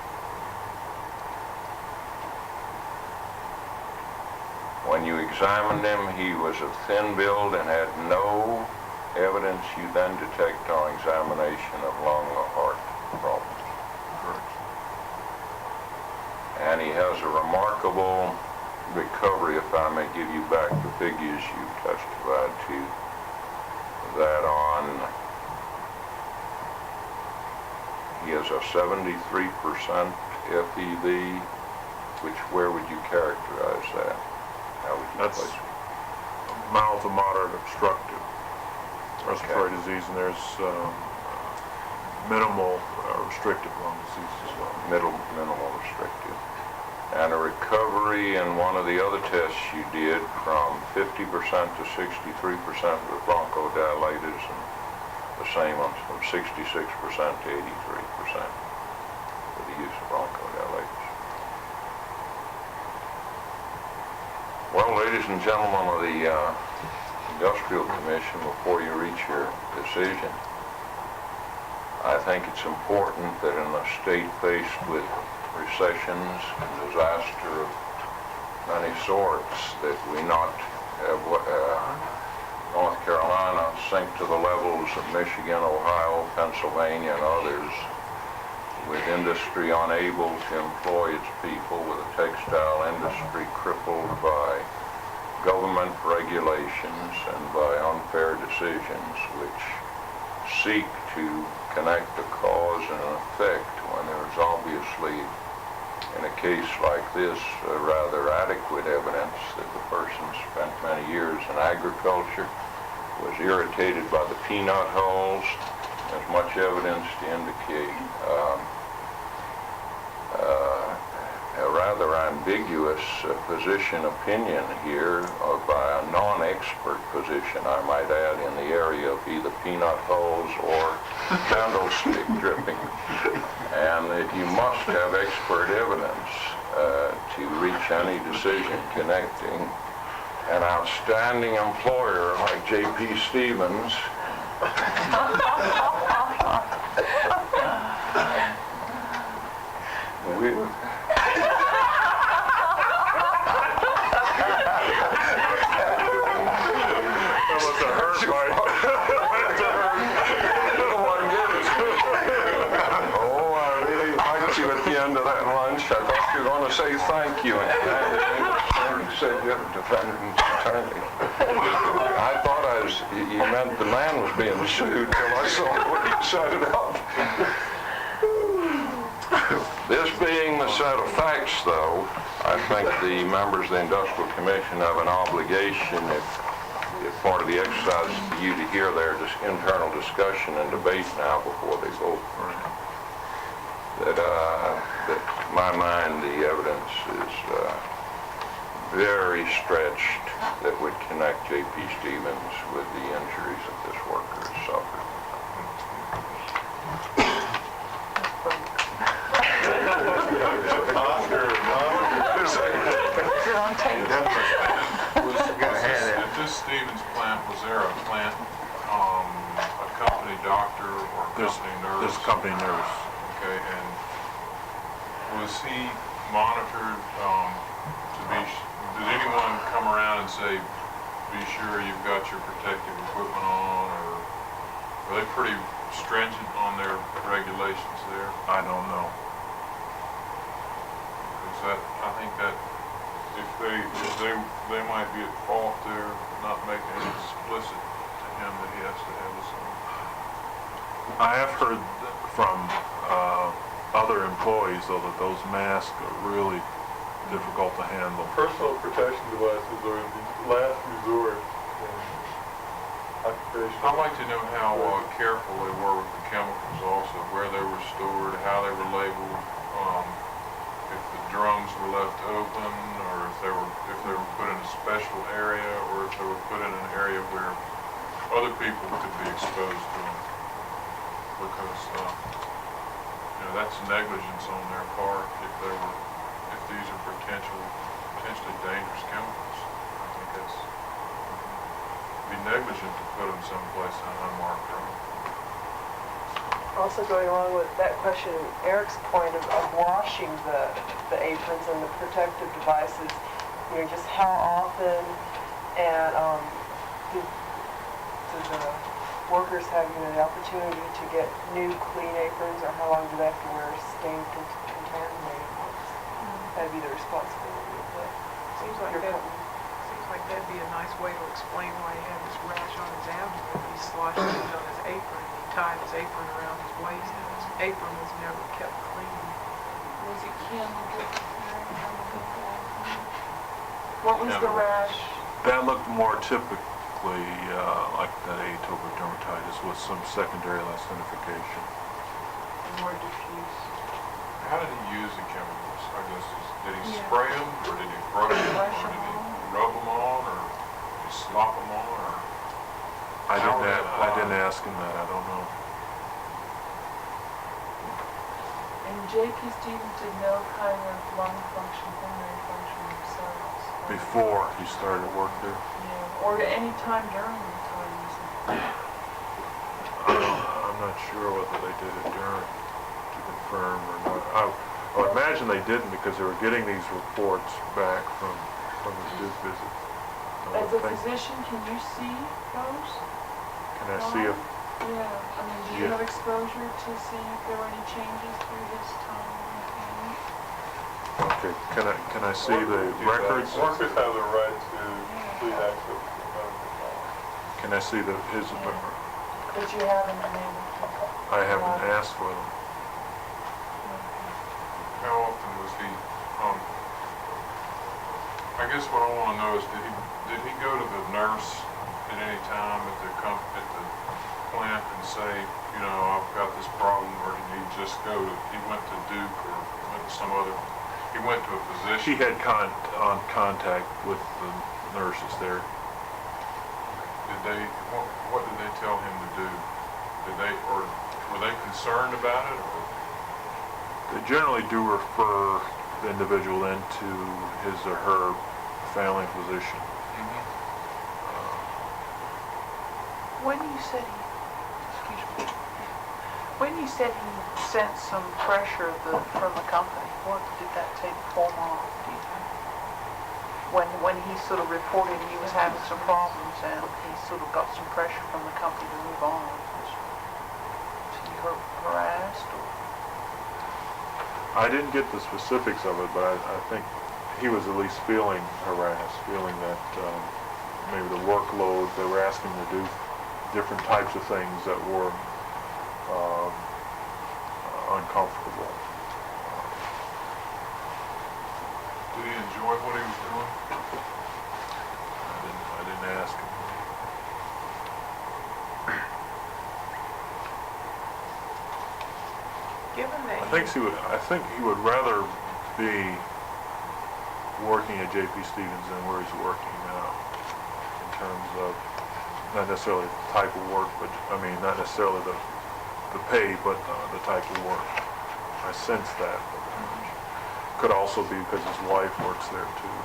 When you examined him, he was of thin build and had no evidence you then detect on examination of lung or heart problems. And he has a remarkable recovery, if I may give you back the figures you testified to, that he has a 73% FEV, which, where would you characterize that? How would you That's place it? mild to moderate obstructive respiratory disease, and there's minimal restrictive lung disease as well. Minimal restrictive. and a recovery in one of the other tests you did from 50% to 63% with bronchodilators, and the same on from 66% to 83% with the use of bronchodilators. Well, ladies and gentlemen of the Industrial Commission, before you reach your decision, I think it's important that in a state faced with recessions and disaster of many sorts, that we not have North Carolina sink to the levels of Michigan, Ohio, Pennsylvania, and others, with industry unable to employ its people, with a textile industry crippled by government regulations and by unfair decisions which seek to connect a cause and an effect when there's obviously, in a case like this, rather adequate evidence that the person spent many years in agriculture, was irritated by the peanut hulls. There's much evidence to indicate a rather ambiguous position opinion here by a non-expert position, I might add, in the area of either peanut hulls or candlestick dripping, and that you must have expert evidence to reach any decision connecting an outstanding employer like J.P. Stevens say thank you, and said defendant's attorney. I thought you meant the man was being sued till I saw what he set it up. This being the set of facts, though, I think the members of the Industrial Commission have an obligation, if part of the exercise is for you to hear their internal discussion and debate now before they vote. That in my mind, the evidence is very stretched that would connect J.P. Stevens with the injuries that this worker has suffered. At this Stevens plant, was there a plant, a company doctor or a company nurse? There's a company nurse. Okay, and was he monitored did anyone come around and say, be sure you've got your protective equipment on, or are they pretty stringent on their regulations there? I don't know. Because I think that if they might be at fault there, not making it explicit to him that he has to have this on. I have heard from other employees, though, that those masks are really difficult to handle. Personal protection devices are the last resort in occupation. I'd like to know how careful they were with the chemicals also, where they were stored, how they were labeled, if the drums were left open, or if they were put in a special area, or if they were put in an area where other people could be exposed to them. Because that's negligence on their part if these are potentially dangerous chemicals. I think it's be negligent to put them someplace on unmarked road. Also going along with that question, Eric's point of washing the aprons and the protective devices, just how often, and do the workers have the opportunity to get new clean aprons, or how long do they have to wear stained contaminated ones? That'd be the responsibility of the Seems like that'd be a nice way to explain why he had this rash on his abdomen. He sloshed it on his apron. He tied his apron around his waist, and his apron was never kept clean. Was it Kim? What was the rash? That looked more typically like that atopic dermatitis with some secondary lacinification. More diffuse. How did he use the chemicals? I guess, did he Yeah. spray them, or did he brush them, or Brush did 'em he on. rub them on, or did he slop them on, or? I How didn't, would it I didn't apply? ask him that, I don't know. And J.P. Stevens did no kind of lung function, pulmonary function themselves. Before he started to work there. Yeah, or at any time during the time you said. I'm not sure whether they did it during to confirm or not. I would imagine they didn't because they were getting these reports back from his Duke visit. I As would a think- physician, can you see those? Can I see if, Yeah, I mean, do you Yeah. have exposure to see if there were any changes through his time in the clinic? okay, can I see the records? Workers have the right to complete access to medical knowledge. Can I see his, But you haven't been able to? I haven't asked for them. How often was he, I guess what I wanna know is, did he go to the nurse at any time at the plant and say, you know, I've got this problem, or did he just go, he went to Duke, or went to some other, he went to a physician? He had contact with the nurses there. Did they, what did they tell him to do? Did they, or were they concerned about it, or? They generally do refer the individual into his or her family physician. When you said excuse me, when you said he sensed some pressure from the company, what did that take form of, do you think? When he sort of reported he was having some problems and he sort of got some pressure from the company to move on, was he harassed or? I didn't get the specifics of it, but I think he was at least feeling harassed, feeling that maybe the workload, they were asking him to do different types of things that were uncomfortable. Did he enjoy what he was doing? I didn't ask him. Given that I think he would rather be working at J.P. Stevens than where he's working now, in terms of not necessarily the type of work, but I mean not necessarily the pay, but the type of work. I sense that. Could also be because his wife works there too.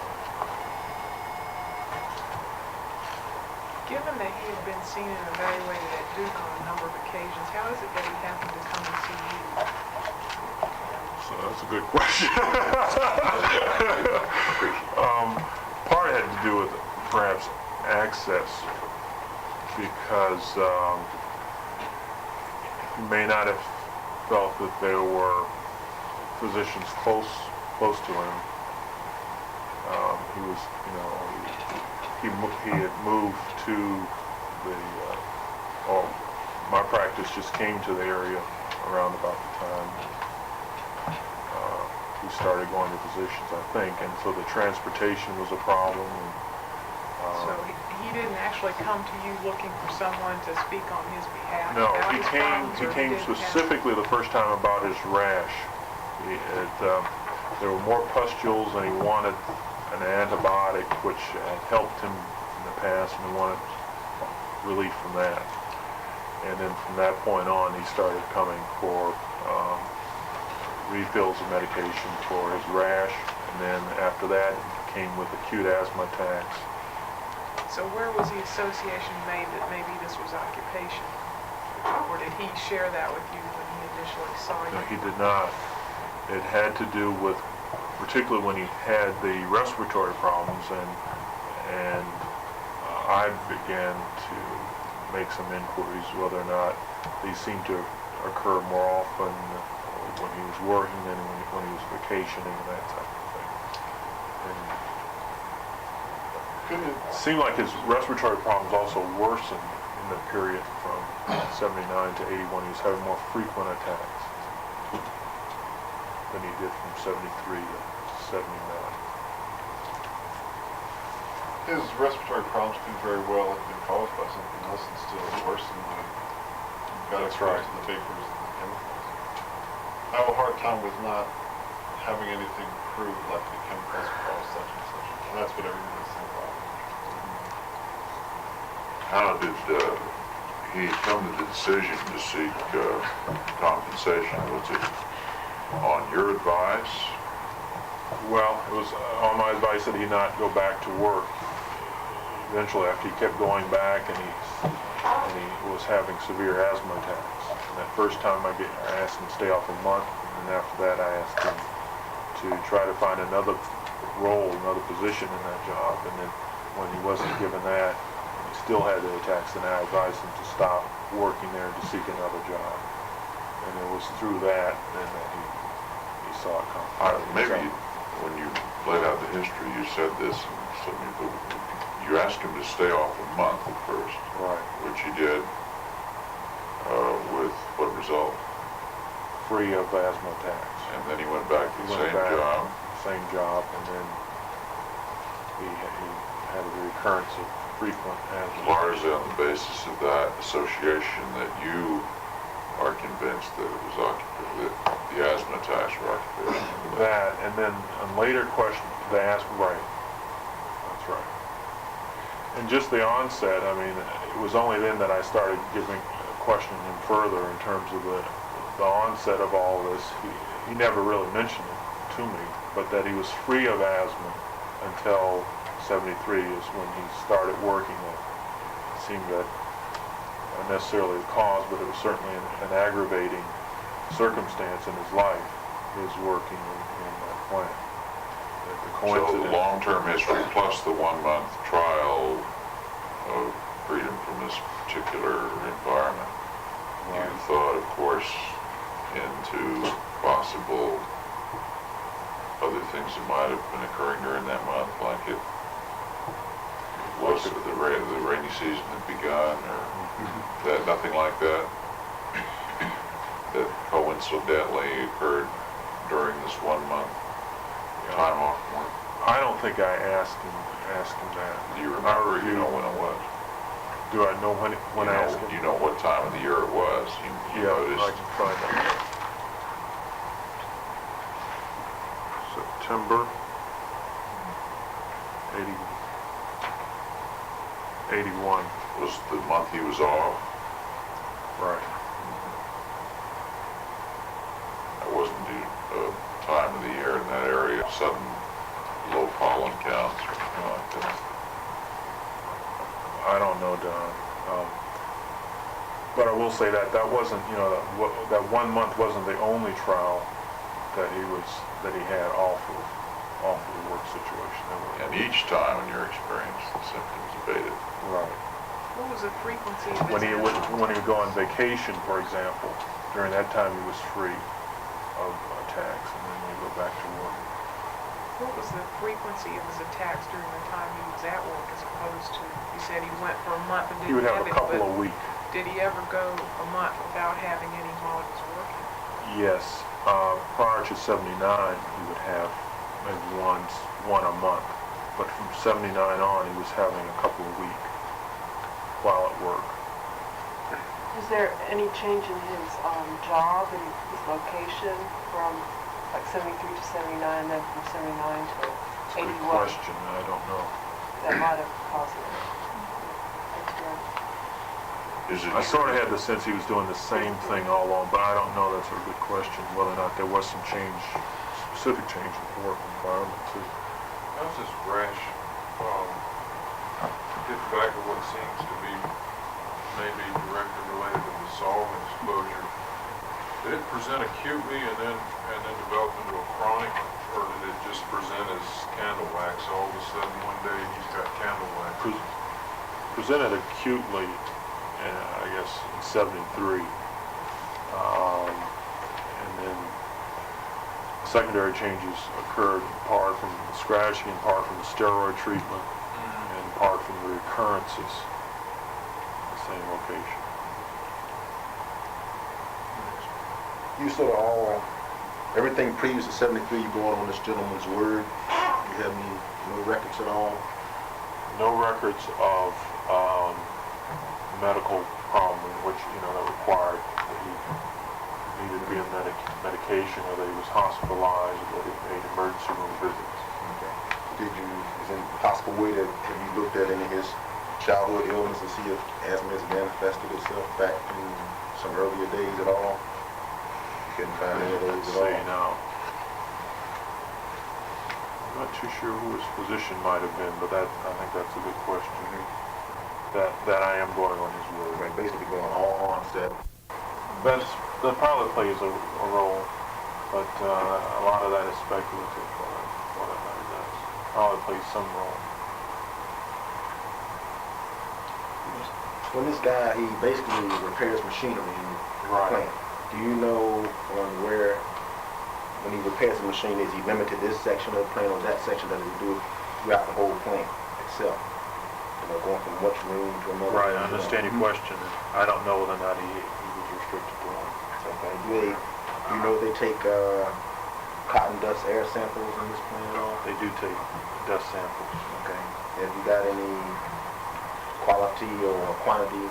Given that he had been seen and evaluated at Duke on a number of occasions, how is it that he happened to come and see you? So that's a good question. Part had to do with perhaps access, because he may not have felt that there were physicians close to him. He was, you know, he had moved to the, my practice just came to the area around about the time we started going to physicians, I think, and so the transportation was a problem. And, So he didn't actually come to you looking for someone to speak on his behalf? no, about he his came problems, or didn't have- specifically the first time about his rash. There were more pustules and he wanted an antibiotic, which had helped him in the past, and he wanted relief from that. And then from that point on, he started coming for refills of medication for his rash, and then after that, he came with acute asthma attacks. So where was the association made that maybe this was occupation? Or did he share that with you when he initially saw you? No, he did not. It had to do with, particularly when he had the respiratory problems, and I began to make some inquiries whether or not these seemed to occur more often when he was working than when he was vacationing and that type of thing. And it seemed like his respiratory problems also worsened in the period from 79 to 81. He was having more frequent attacks than he did from 73 to 79. His respiratory problems could very well have been caused by something else and still worsened when he got That's exposed right. to the vapors and the chemicals. I have a hard time with not having anything approved lactic chemicals for all such and such. And that's what everybody's saying about it. How did he come to the decision to seek compensation? Was it on your advice? Well, it was on my advice that he not go back to work. Eventually, after he kept going back and he was having severe asthma attacks. And that first time I asked him to stay off a month, and after that I asked him to try to find another role, another position in that job. And then when he wasn't given that, he still had the attacks, and I advised him to stop working there and to seek another job. And it was through that then that he saw it come. Maybe when you laid out the history, you said this, and you asked him to stay off a month at first. Right. Which he did, with what result? Free of asthma attacks. And then he went back to the Same job, and then he had a recurrence of frequent asthma. Largely on the basis of that association that you are convinced that it was that the asthma attacks were occupational. That, and then on later questions, they asked, right, that's right. And just the onset, I mean, it was only then that I started questioning him further in terms of the onset of all this. He never really mentioned it to me, but that he was free of asthma until 73 is when he started working. It seemed that not necessarily the cause, but it was certainly an aggravating circumstance in his life, his working in that plant. So the long-term history plus the 1-month trial of freedom from this particular environment. Right. You thought, of course, into possible other things that might have been occurring during that month, like it was the rainy season had begun, or that nothing like that coincidentally occurred during this 1 month time off work. I don't think I asked him that. Do you remember? You know when it was? Do I know when I asked him? Do you know what time of the year it was? You noticed? I can find out. September 81. Was the month he was off? Right. That wasn't due to time of the year in that area, sudden low pollen counts or anything like that. I don't know, Don. But I will say that wasn't, that 1 month wasn't the only trial that he had off of the work situation. And each time in your experience, the symptoms abated. Right. What was the frequency of When his he would go on vacation, for example, during that time he was free of attacks, and then he'd go back to work. What was the frequency of his attacks during the time he was at work as opposed to, you said he went for a month and He didn't would have have a any, couple but a week. did he ever go a month without having any while he was working? Yes. Prior to 79, he would have maybe one a month. But from 79 on, he was having a couple a week while at work. Is there any change in his job and his location from like 73 to 79, then from 79 to 81? Good question. I don't know. That might have caused it. That's good. I sort of had the sense he was doing the same thing all along, but I don't know. That's a good question, whether or not there was some change, specific change in the work environment too. How's this rash, getting back to what seems to be maybe directly related to the solvent exposure, did it present acutely and then develop into a chronic, or did it just present as candle wax? All of a sudden one day he's got candle wax. Presented acutely, I guess, in 73. And then secondary changes occurred in part from the scratching, in part from the steroid treatment, and in part from the recurrences in the same location. You sort of everything previous to 73, you going on this gentleman's word? You have no records at all? No records of medical problem in which, that required that he needed to be on medication, whether he was hospitalized, whether he made emergency room visits. Okay. Is it a possible way that, have you looked at any of his childhood illness to see if asthma has manifested itself back in some earlier days at all? You couldn't find any of those at all? Say now. I'm not too sure who his physician might have been, but I think that's a good question. That I am going on his word. Right, basically going all onset. That probably plays a role, but a lot of that is speculative. What it really does. Probably plays some role. When this guy, he basically repairs machinery in the plant. Do you know on where, when he repairs the machine, is he limited this section of the plant or that section that he do throughout the whole plant itself? You know, going from one room to another. Right, I understand your question. I don't know whether or not he was restricted to one. Okay. Do you know they take cotton dust air samples in this plant at all? They do take dust samples. Okay. Have you got any quality or quantity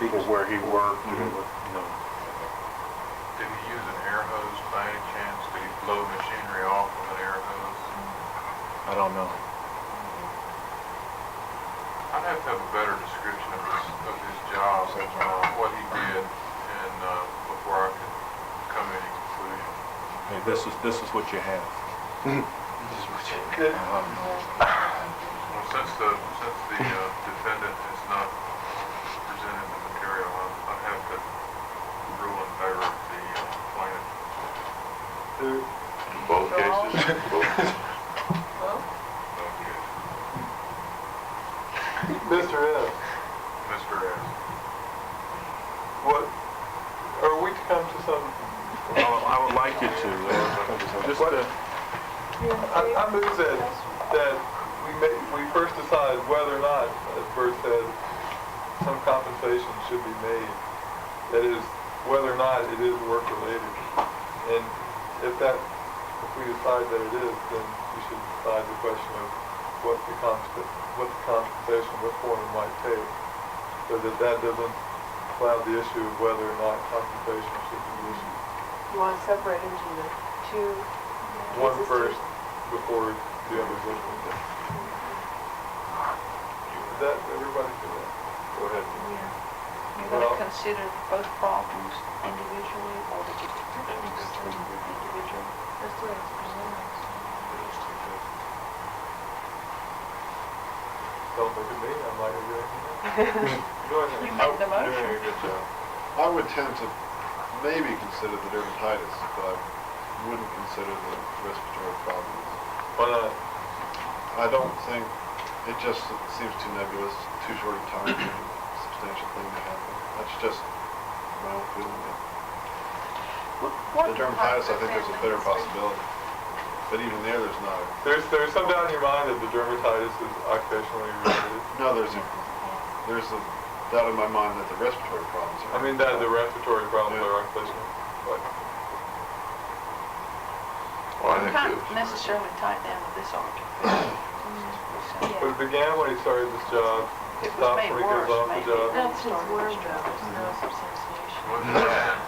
figures? For where he worked, you know. Did he use an air hose by any chance? Did he blow machinery off with an air hose? I don't know. I'd have to have a better description of his job, what he did, and before I could come to any conclusion. Hey, this is what you have. Well, since the defendant has not presented the material, I'd have to rule in favor of the plaintiff. In both cases? Both cases. Mr. S., Mr. S. what, are we to come to some, I would like you to. Just What? I move that we first decide whether or not, as Bert said, some compensation should be made. That is, whether or not it is work-related. And if we decide that it is, then we should decide the question of what the compensation, what form it might take, so that doesn't cloud the issue of whether or not compensation should be issued. You want to separate into the two One cases? first before the others listen. Is that everybody do that? Go ahead. You're going to consider both problems individually, or just individually? That's the way it's presented. Don't look at me, I'm like a real. You made the motion. Doing a good job. I would tend to maybe consider the dermatitis, but I wouldn't consider the respiratory problems. Why not? I don't think, it just seems too nebulous, too short a time for a substantial thing to happen. That's just my own feeling. The dermatitis, I think there's a better possibility. But even there's not. There's some doubt in your mind that the dermatitis is occupationally related. No, there's a doubt in my mind that the respiratory problems are. I mean that the respiratory problems are occupational. But Well, I You think can't that necessarily tie it down to this argument. it began when he started this job, It was stops made when he goes worse, off the maybe. job. That's his word, though. There's no substantiation. Well,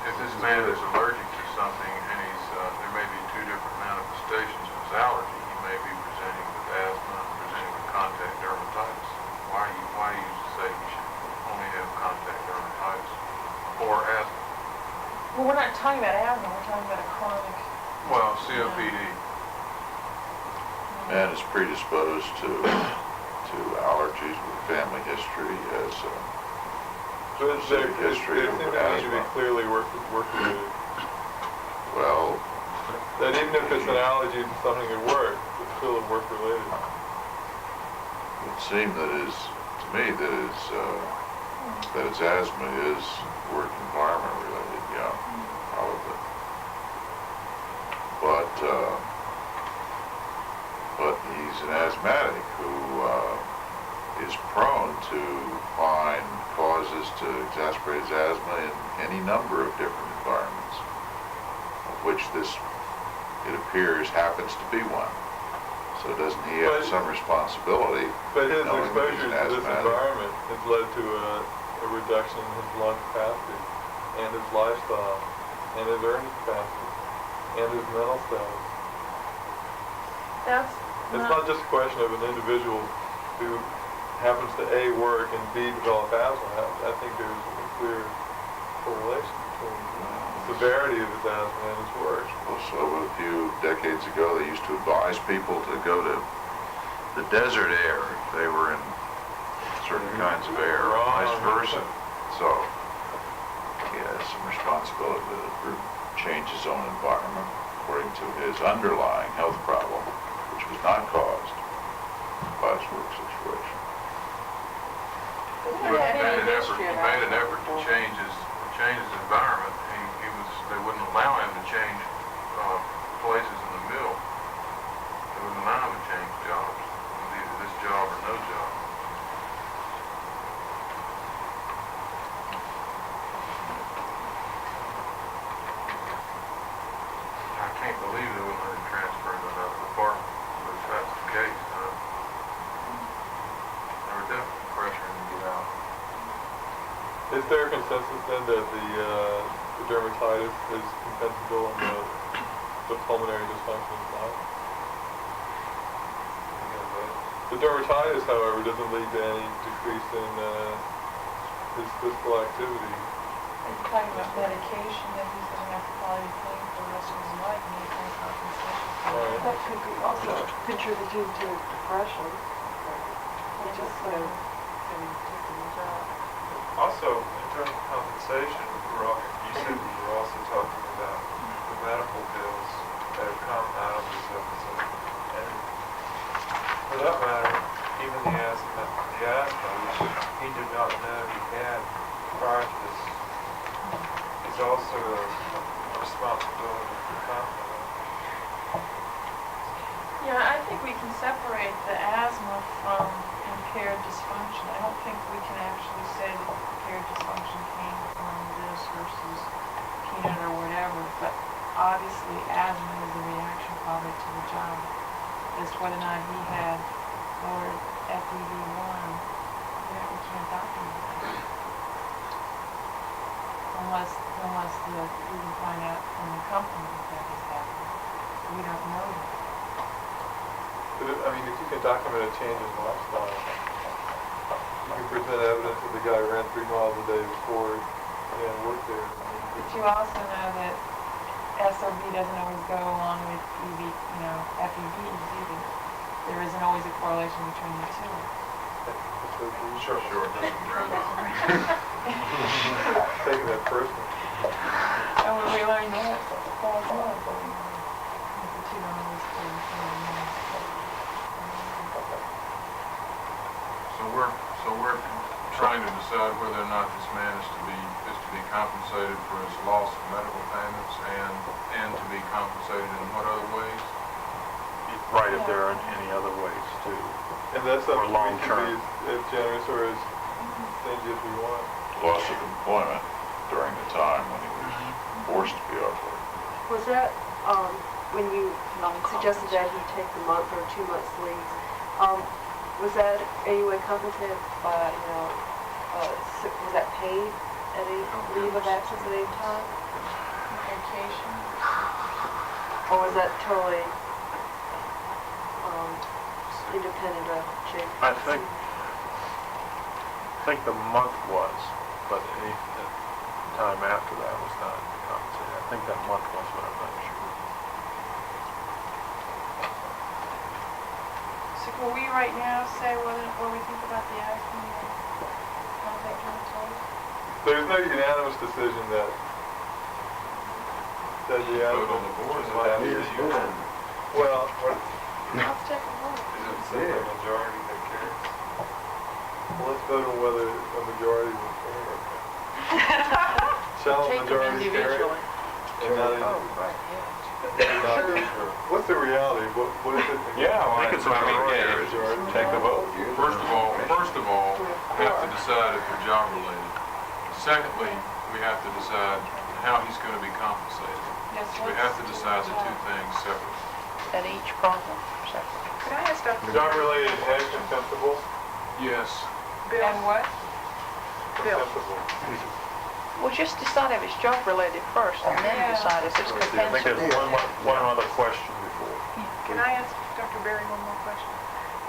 if this man is allergic to something and there may be two different manifestations of his allergy, he may be presenting with asthma and presenting with contact dermatitis. Why do you say he should only have contact dermatitis or asthma? Well, we're not talking about asthma, we're talking about a chronic. Well, COPD. man is predisposed to allergies with family history as But it specific seems history to of me to be asthma. clearly work-related. Well, That even if it's an allergy to something at work, it's still work-related. it would seem that to me, that its asthma is work environment related, yeah, probably. But he's an asthmatic who is prone to find causes to exacerbate his asthma in any number of different environments, of which this, it appears, happens to be one. So doesn't he have some responsibility? But his knowing that he's exposure an to this asthmatic? environment has led to a reduction in his lung capacity and his lifestyle. and his earning capacity and his mental status. That's It's not just a question of an individual who happens to A, work, and B, develop asthma. I think there's a clear correlation between the severity of his asthma and his work. Also, a few decades ago, they used to advise people to go to the desert air if they were in certain kinds of air, or vice versa. So, he has some responsibility to change his own environment according to his underlying health problem, which was not caused by his work situation. He made an effort to change his environment. They wouldn't allow him to change places in the mill. They wouldn't allow him to change jobs. It was either this job or no job. I can't believe they wouldn't let him transfer to another department. But if that's the case, they were definitely pressuring him to get out. Is there a consensus then that the dermatitis is compensable and the pulmonary dysfunction is not? The dermatitis, however, doesn't lead to any decrease in his physical activity. Are you talking about medication that he's going to have to probably be paying for the rest of his life and he's going compensation for Right. That could be also contributing to depression. He just, can take a new job. Also, in terms of compensation, you said you were also talking about the medical bills that have come out of this episode. And for that matter, even the asthma, which he did not know he had prior to this, is also a responsibility for the company. Yeah, I think we can separate the asthma from impaired dysfunction. I don't think we can actually say that impaired dysfunction came from this versus peanut or whatever, but obviously asthma is a reaction probably to the job. As to whether or not he had lowered FEV1, we can't document that. Unless we can find out from the company that has happened. We don't know that. But if you can document a change in lifestyle, you can present evidence that the guy ran 3 miles a day before and worked there. But you also know that SOB doesn't always go along with FEVs either. There isn't always a correlation between the two. Sure, it doesn't Taking that personally. And when we learn that, it's falls off. The two don't always go the same. So we're trying to decide whether or not this man is to be compensated for his loss of medical payments and to be compensated in what other ways? Right, if there are any other ways too. And that's Or something we can long-term. be as generous or as stingy as we want. Loss of employment during the time when he was forced to be off work. Was that, when you suggested that he take the month or 2 months leave, was that any way compensated by, was that paid at any leave of absence at any time? Vacation. Or was that totally independent of JP? I think the month was, but any time after that was not compensated. I think that month was, but I'm not sure. So can we right now say what we think about the asthma and contact dermatitis? There's no unanimous decision that the Vote asthma on the board. might have to be. Well, Let's take a vote. Is it simply a majority that cares? let's vote on whether a majority will carry. Shall a Take them majority carry? individually. And not Oh, even- right, yeah. What's the reality? What is it? Yeah, well, I think it's a yeah, take the vote. First of all, we have to decide if they're job related. Secondly, we have to decide how he's going to be compensated. Yes, So we have to decide the two things separately. At each problem separately. Can I ask Dr. Job-related and contemptible? Yes. Bill? And what? Bill. Contemptible. Well, just decide if it's job-related first, and then Yeah. decide if it's I think there's compensable. one other question before. Can I ask Dr. Berry one more question?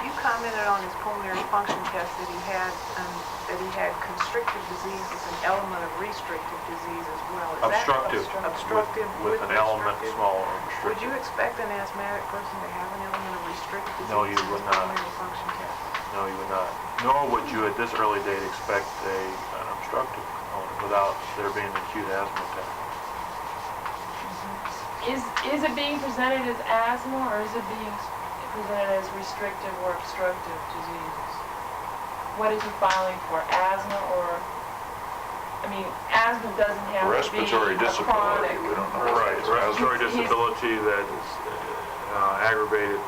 You commented on his pulmonary function test that he had constrictive disease as an element of restrictive disease as well. Is that Obstructive. obstructive With an element restrictive? smaller Would restrictive. you expect an asthmatic person to have an element of restrictive disease No, you in would his not. pulmonary function test? No, you would not. Nor would you at this early date expect an obstructive component without there being an acute asthma attack. Is it being presented as asthma, or is it being presented as restrictive or obstructive diseases? What is he filing for, asthma or, I mean, asthma doesn't have to be Respiratory a disability, chronic. we don't know. Right, respiratory He's- disability that is aggravated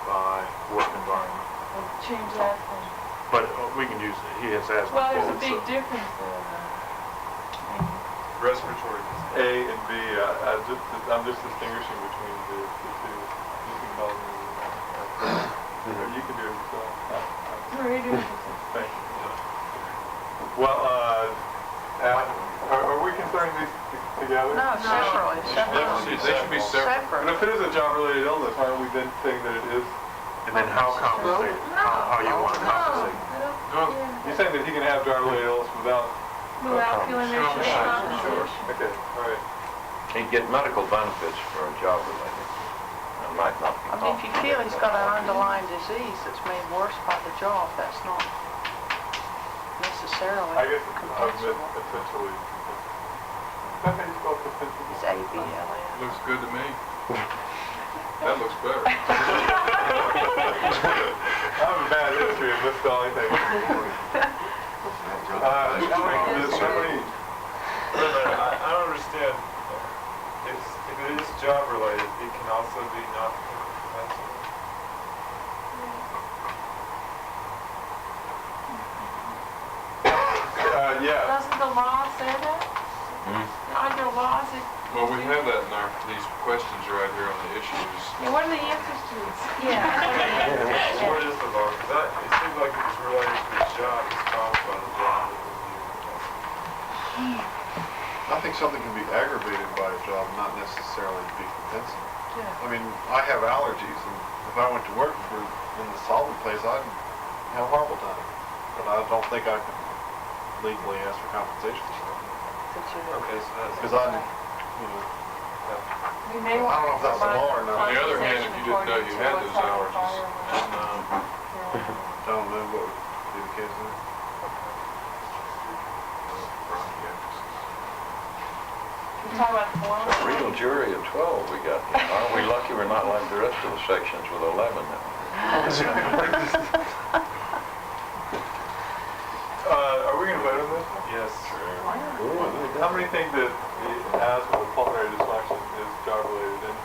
by work environment. We'll change that then. But we can use, he has asthma. Well, there's a both, big so- difference there, though. Respiratory disease. A and B, I'm just distinguishing between the two. You can call them, or you can do it yourself. No, you're doing it. Thank you. Well, are we considering these together? No, separately, They should be separate. But separate. if it is a job-related illness, aren't we then saying that it is? And then how compensated, how you want to compensate. No, You're saying that he can have job-related illness without? Without feeling there should be compensation. Okay, all right. He'd get medical benefits for a job related. It might not be I mean, if you feel he's got an underlying disease that's made worse by the job, that's not necessarily I guess I was compensable. essentially. Is that how you spell potential? It's ABLS. looks good to me. That looks better. I have a bad history of misspelling things. I don't understand. If it is job related, it can also be not compensable. Yeah. Doesn't the law say that? Under laws, Well, we have that in these questions right here on the issues. what are the answers to it? What is the law? Because it seems like if it's related to his job, it's caused by the job. I think something can be aggravated by a job, not necessarily be compensable. I mean, I have allergies, and if I went to work in the solvent place, I'd have a horrible time. But I don't think I can legally ask for compensation for that. Okay, so that's. Because I'm, you know, You may I don't know if that's the law or not. On the other hand, if you didn't know you had those allergies, I don't know what would be the case there. You talk about the form? a real jury of 12 we got here. Aren't we lucky we're not like the rest of the sections with 11 now? Are we going to vote on this? Yes. How many think that asthma with pulmonary dysfunction is job-related? And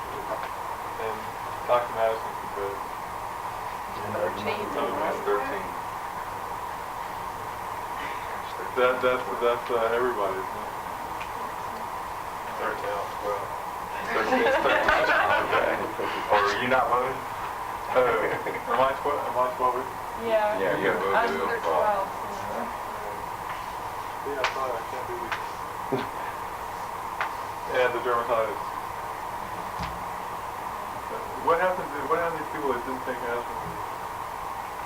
Dr. Madison can vote. 13. That's everybody, isn't it? 13. Or are you not voting? Am I 12? Yeah. Yeah, you you gotta I was vote under to 12. Yeah, I thought I can't do this. And the dermatitis. What happened to people that didn't think asthma was?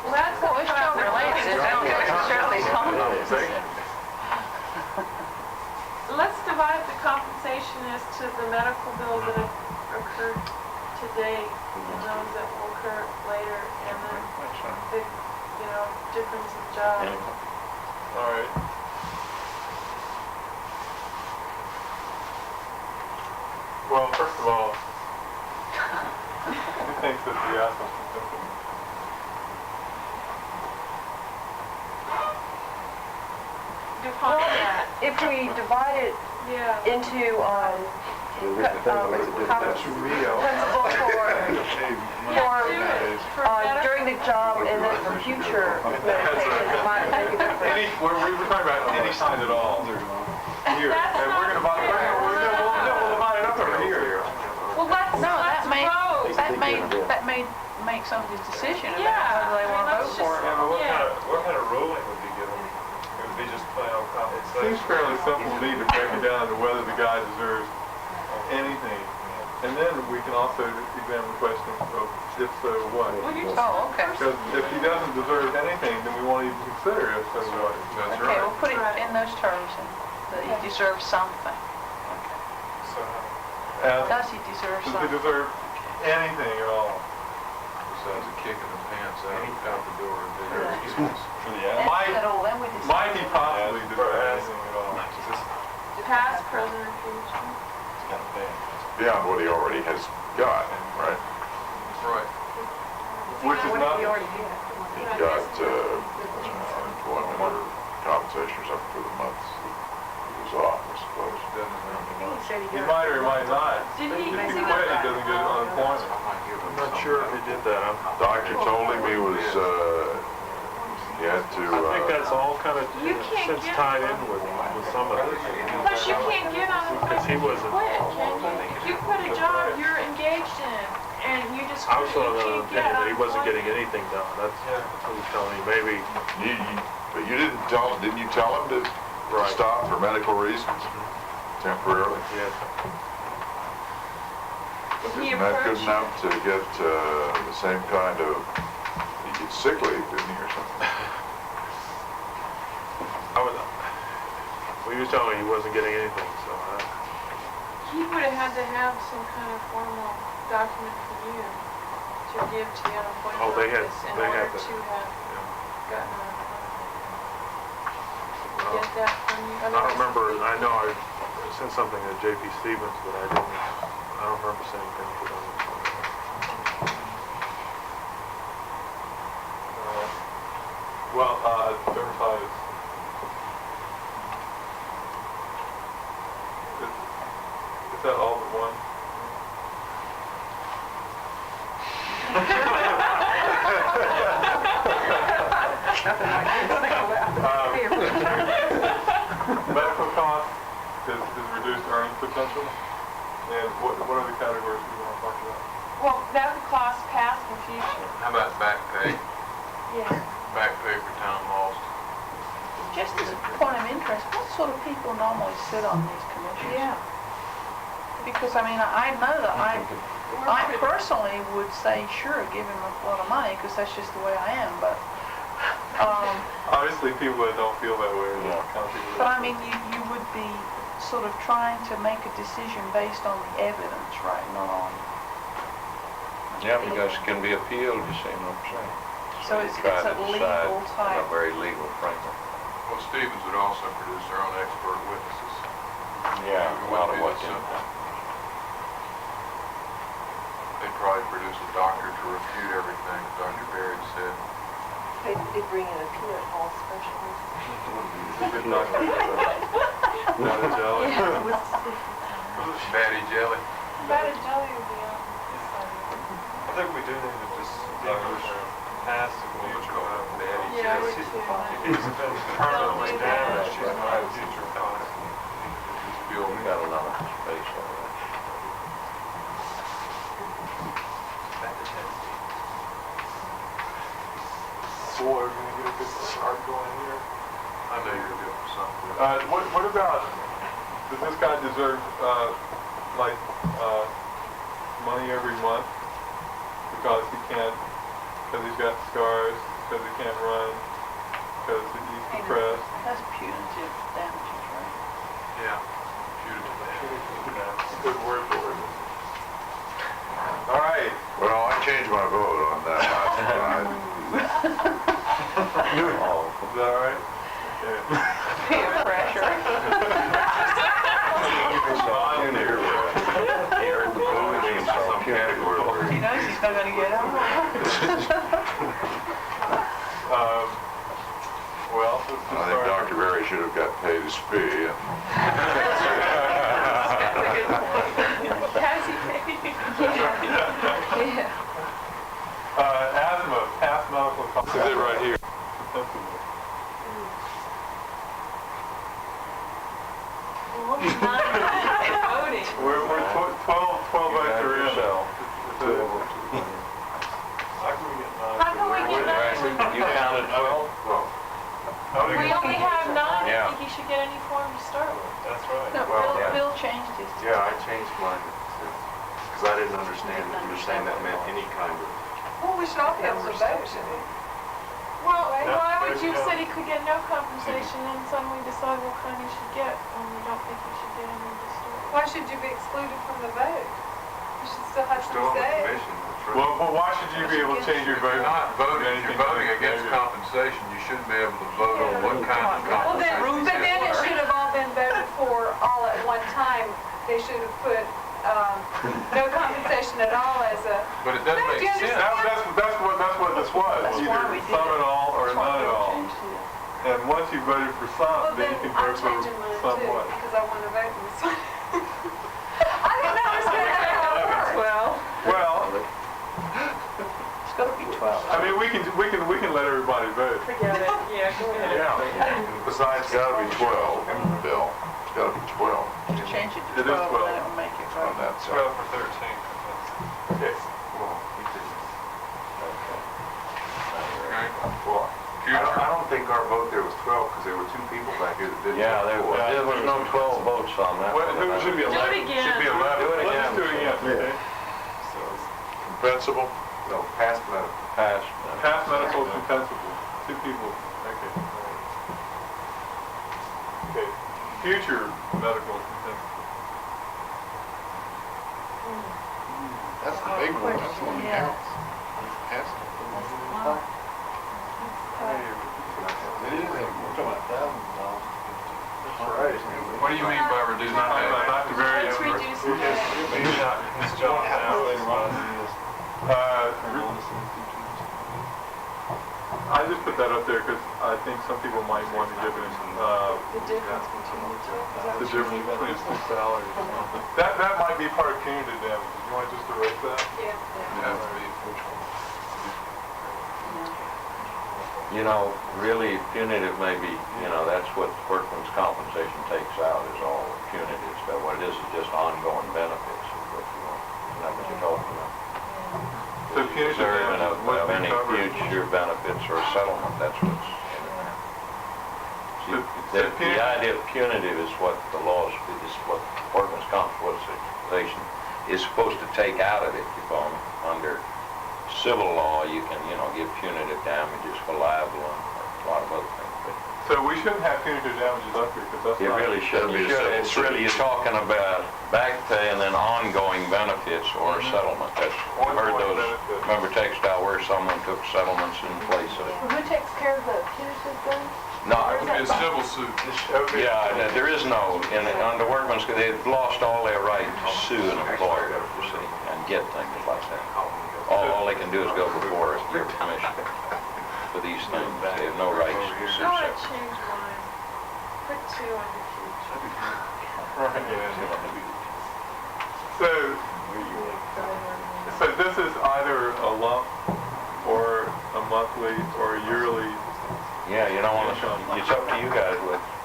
Well, that's what we're Job related, it's not necessarily compensable. Let's divide the compensation as to the medical bills that have occurred today and those that will occur later, and then the, difference of job. All right. Well, first of all, who thinks that the asthma is symptom? Define that. If we divide it Yeah. into, principal For during the job and then for future medication, it might make a difference. We're talking about any sign at all. Here, That's and we're not gonna divide, fair. we'll divide it up over here. Well, let's vote. That may make somebody's decision Yeah, about whether they want to let's vote for it. Yeah, but Yeah. what kind of ruling would be given? It would be just plain old It compensation. seems fairly simple to me to break it down to whether the guy deserves anything. And then we can also examine the question of if so what. Oh, okay. Because if he doesn't deserve anything, then we won't even consider if so what. That's Okay, right. we'll put it in those terms, and that he deserves something. So, Does he deserve Does he something? deserve anything at all? Besides a kick in the pants out the door. Might, Well, then we decide. might he possibly deserve anything at all? Past, present, or future? Beyond what he already has got, right? Right. Which is not, He got employment or compensation or something for the months he was off, I suppose. he might or he might not. Did he, If he quit, he doesn't get unemployment. I'm not sure if he did that. Doctor told him he was, he had to, I think that's all kind of You can't since get tied in with some of it. plus you can't get Because he unemployment wasn't- quit, can you? If you quit a job you're engaged in, and you just I quit, was sort of you of the can't opinion get that he wasn't getting unemployment. anything done. That's what he's telling me. Maybe, but you didn't tell him, didn't you tell him to Right. stop for medical reasons temporarily? yes. He Isn't that good approached- enough to get the same kind of, he gets sick leave, didn't he, or something? Well, he was telling me he wasn't getting anything, so He would have had to have some kind of formal document from you to give to the unemployment Oh, they had- office in they order had to that. have gotten unemployment. Well, Get that from you. I don't remember, I know I sent something to J.P. Stevens, but I don't remember saying anything to them. Dermatitis. Is that all but one? Medical costs is reduced earning potential. And what are the categories we want to talk about? Well, medical costs, past and future. How about back pay? Yeah. Back pay for time lost? Just as a point of interest, what sort of people normally sit on these commissions? Yeah. Because, I mean, I know that I personally would say, sure, give him a lot of money, because that's just the way I am, but, Obviously, people that don't feel that way are the kind of people but that... I mean, you would be sort of trying to make a decision based on the evidence, right, not on... Yeah, because it can be appealed, you see what I'm saying? So it's you try a to legal decide in type. a very legal framework. Well, Stevens would also produce their own expert witnesses. Yeah, It a lot of wouldn't be what's that in simple. it. They'd probably produce a doctor to refute everything that Dr. Berry said. They bring in a peanut hall specialist. Not a jelly. Batty jelly. Batted jelly would be on. I think we do need to distinguish past and future. Yeah, I would If too. he's been permanently damaged, he's not a future cost. We got a lot of space over there. Boy, we're gonna get a good start going here. I know you're doing something. What about, does this guy deserve, money every month? Because he can't, because he's got scars, because he can't run, because he's depressed. That's punitive damages, right? Yeah. Punitive. Good word for it. All right. Well, I changed my vote on that last time. Is that all right? Okay. Peer pressure. Some category where He knows he's not gonna get out. Well, let's I think Dr. Berry should have got paid his fee. Has he paid? asthma, past medical costs. This is it right here. Voting. We're 12 extra in. How can we get 9? You counted 12? We only have 9. understand that you're saying that meant any kind of. Well, we should all have a vote. Well, Yeah, why would you yeah. said he could get no compensation and suddenly decide what kind he should get when you don't think he should get any of the story? Why should you be excluded from the vote? You should still have Still on some the say. commission, that's right. Well, why should you be able to change your If vote? you're not voting, if Anything you're voting like against that. compensation, you shouldn't be able to vote on what kind of Well, then, compensation. but then it should have all been voted for all at one time. They should have put, no compensation at all as a. But it doesn't No, do make you sense. understand? That's what this was, either some at all or none at all. And once you voted for Well, some, then then you can I'm vote for changing mine too, somewhat. because I want to vote in this one. I didn't know it was gonna have how it works. Well, It's gotta be 12. I mean, we can let everybody vote. Forget it, yeah, go ahead. Yeah. Besides, it's gotta be 12, Bill. It's gotta be 12 Change it It to is 12 and 12. then it will make it on right. that side. 12 for 13. Okay. Okay. Well, Future. I don't think our vote there was 12, because there were two people back here that didn't. Yeah, vote for it. there was no 12 votes on that. Well, it should be Do 11. it again. Should be 11. Do it Let's again. do it again, okay? Compensable? No, past medical. Passed. Past medical compensable, two people, okay. Okay, future medical compensable. That's the big one, that's the one that counts. Past. It is, we're talking about thousands of dollars. That's right. What do you mean by reducing Not pay? the very. Let's reduce it. Maybe not his job now. I just put that up there because I think some people might want to give him, The difference between the two. Is that the what you difference mean? between his two salaries or something. That might be part of punitive damages. You want to just erase that? Yeah. It has to be. You know, really punitive may be, that's what workman's compensation takes out is all punitive stuff. What it is just ongoing benefits is what you want. Isn't that what you're talking about? So punitive Preserving damages of would be any covered. future benefits or settlement, that's what's in it. See, So the idea of punitive is what the law is what workman's compensation is supposed to take out of it. Under civil law, you can, give punitive damages for libel and a lot of other things. But So we shouldn't have punitive damages up here because that's it not. really shouldn't. That'd be a civil It's really, you're talking about back pay and then ongoing benefits or settlement. That's, I heard Ongoing those, benefits. remember textile where someone took settlements in place of it. Who takes care of the punitive then? No, It would be a civil suit. yeah, there is no, under workman's, they've lost all their right to sue an employer, you see, and get things like that. All they can do is go before your commission for these things. They have no rights to sue I want to separately. change mine. Put 2 under future. So this is either a lump or a monthly or a yearly. Yeah, you don't want to, it's up to you guys,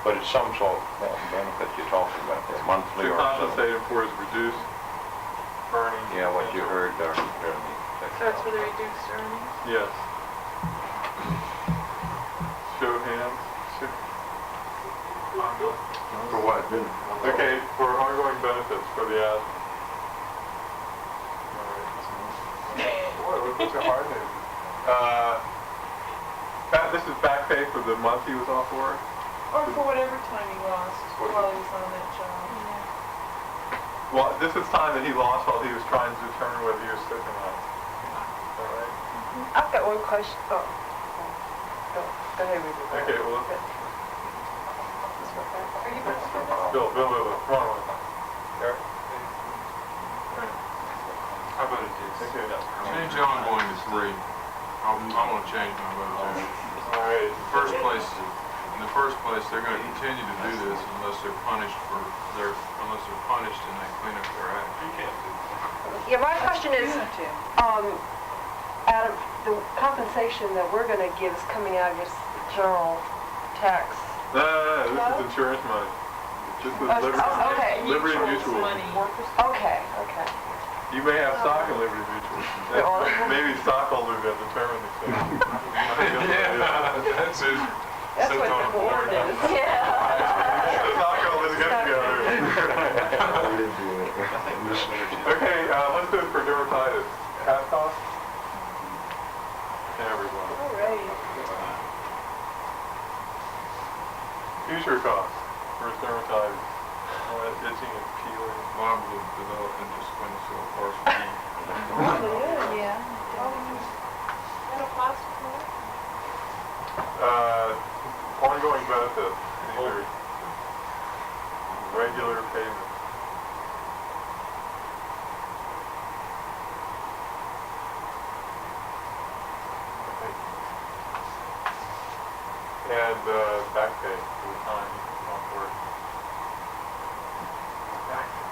but it's some sort of benefit you're talking about there, monthly To or something. compensate for his reduced earnings. Yeah, what you heard during the So it's for the reduced earnings? Yes. Show of hands. For what? Okay, for ongoing benefits for the asthma. Boy, what's a hard name? This is back pay for the month he was off work. Or for whatever time he lost while he was on that job. Well, this is time that he lost while he was trying to determine whether he was sick or not. All right? I've got one question. Oh. Go ahead with it. Okay, well, Are you going to spend it? Bill, come on. Eric? How about this? Okay. Change ongoing to 3. I'm gonna change my vote there. All right. In the first place, they're gonna continue to do this unless they're punished and they clean up their act. You can't do that. Yeah, my question is, out of the compensation that we're gonna give is coming out of this general tax. No, this is insurance money. Just with Liberty. Okay. Liberty Mutual. Money. Okay. You may have stock in Liberty Mutual. Maybe stockholders have determined the thing. Yeah, that's it. That's Sits what on the a board. board is. Yeah. Stockholders get together. Okay, let's do it for dermatitis. t-shirt cost for dermatitis? All that itching and peeling. Mine will develop into squamous cell carcinoma. Yeah. Ongoing benefit, either regular payment. And back pay for the time off work. Back pay.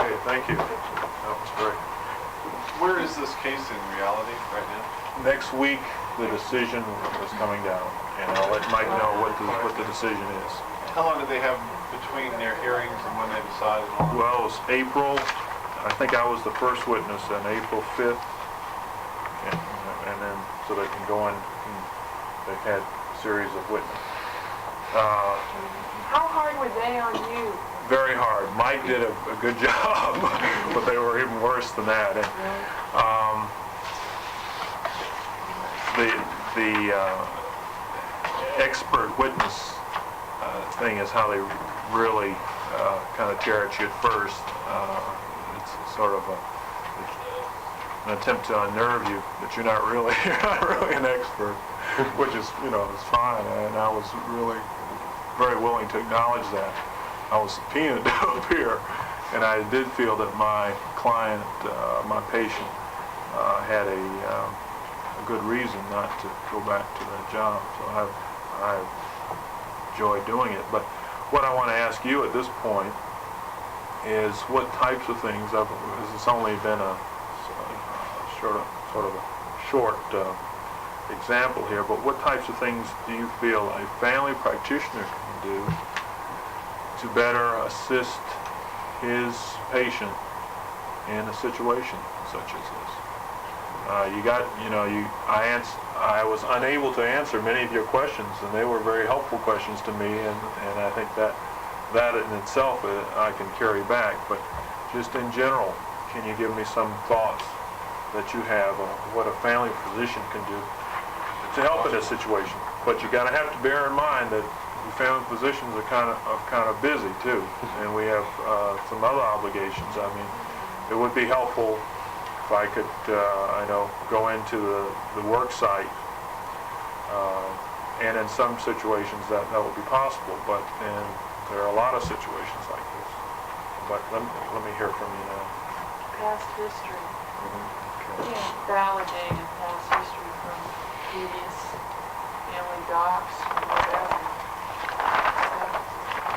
Okay, thank you. That was great. Where is this case in reality right now? Next week, the decision is coming down, and I'll let Mike know what the decision is. How long do they have between their hearings and when they decide? And all that? Well, it's April, I think I was the first witness on April 5th, and then, so they can go in, and they've had a series of witnesses. How hard were they on you? Very hard. Mike did a good job, but they were even worse than that. And, the expert witness thing is how they really kind of tear at you at first. It's sort of an attempt to unnerve you that you're not really an expert, which is, is fine. And I was really very willing to acknowledge that. I was subpoenaed to appear, and I did feel that my client, my patient, had a good reason not to go back to that job. So I enjoy doing it. But what I want to ask you at this point is what types of things, it's only been a sort of a short example here, but what types of things do you feel a family practitioner can do to better assist his patient in a situation such as this? I was unable to answer many of your questions, and they were very helpful questions to me, and I think that in itself I can carry back. But just in general, can you give me some thoughts that you have on what a family physician can do to help in this situation? But you got to have to bear in mind that family physicians are kind of busy too, and we have some other obligations. I mean, it would be helpful if I could, go into the work site, and in some situations that would be possible. But there are a lot of situations like this. But let me hear from you now. Past history. Okay. Yeah, validating past history from previous family docs or whatever.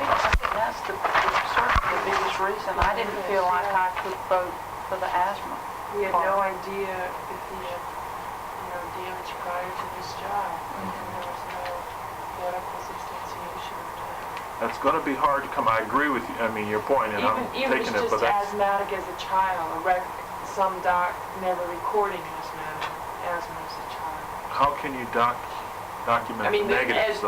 I think that's certainly the biggest reason I didn't feel like I could vote for the asthma. We had no idea if he had, damage prior to this job. And there was no medical substantiation of that. That's going to be hard to come. I agree with you. I mean, your point, and I'm Even taking it, but just that's asthmatic as a child, some doc never recording asthma as a child. how can you document I mean, the negatives?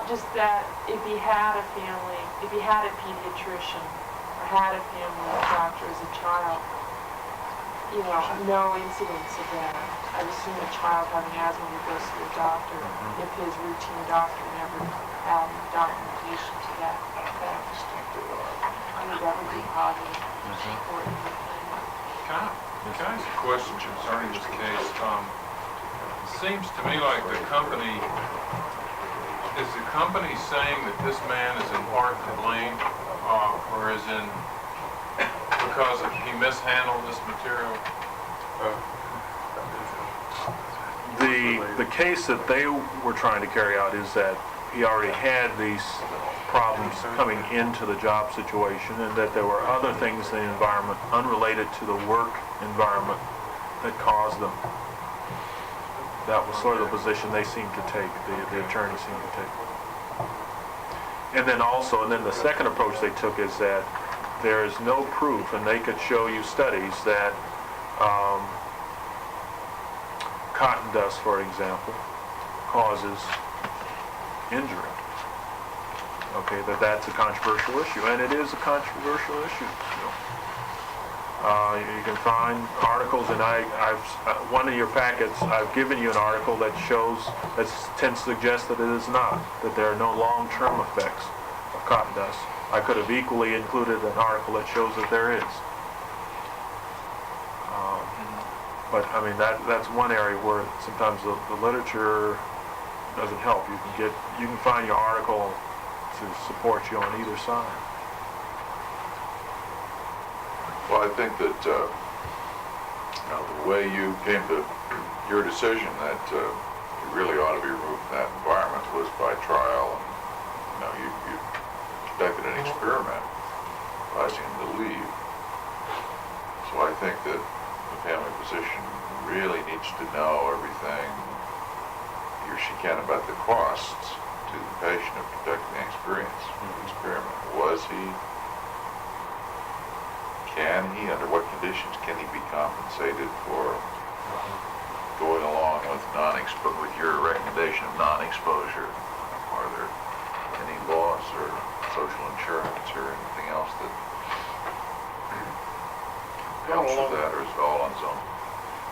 just that if he had a family, if he had a pediatrician or had a family doctor as a child, no incidents of that. I've seen a child having asthma who goes to the doctor if his routine doctor never had documentation to that effect. I think that would be positive for the family. Can I ask a question concerning this case? It seems to me like is the company saying that this man is in part to blame, or is in because he mishandled this material? The case that they were trying to carry out is that he already had these problems coming into the job situation, and that there were other things in the environment unrelated to the work environment that caused them. That was sort of the position they seemed to take, the attorney seemed to take. And then the second approach they took is that there is no proof, and they could show you studies that cotton dust, for example, causes injury. Okay, that's a controversial issue, and it is a controversial issue. You can find articles, and one of your packets, I've given you an article that tends to suggest that it is not, that there are no long-term effects of cotton dust. I could have equally included an article that shows that there is. But I mean, that's one area where sometimes the literature doesn't help. You can find your article to support you on either side. Well, I think that the way you came to your decision that you really ought to be removed from that environment was by trial, and you conducted an experiment, advising him to leave. So I think that the family physician really needs to know everything he or she can about the costs to the patient of conducting the experiment. Under what conditions can he be compensated for going along with your recommendation of non-exposure? Are there any laws or social insurance or anything else that helps with that, or is it all on its own?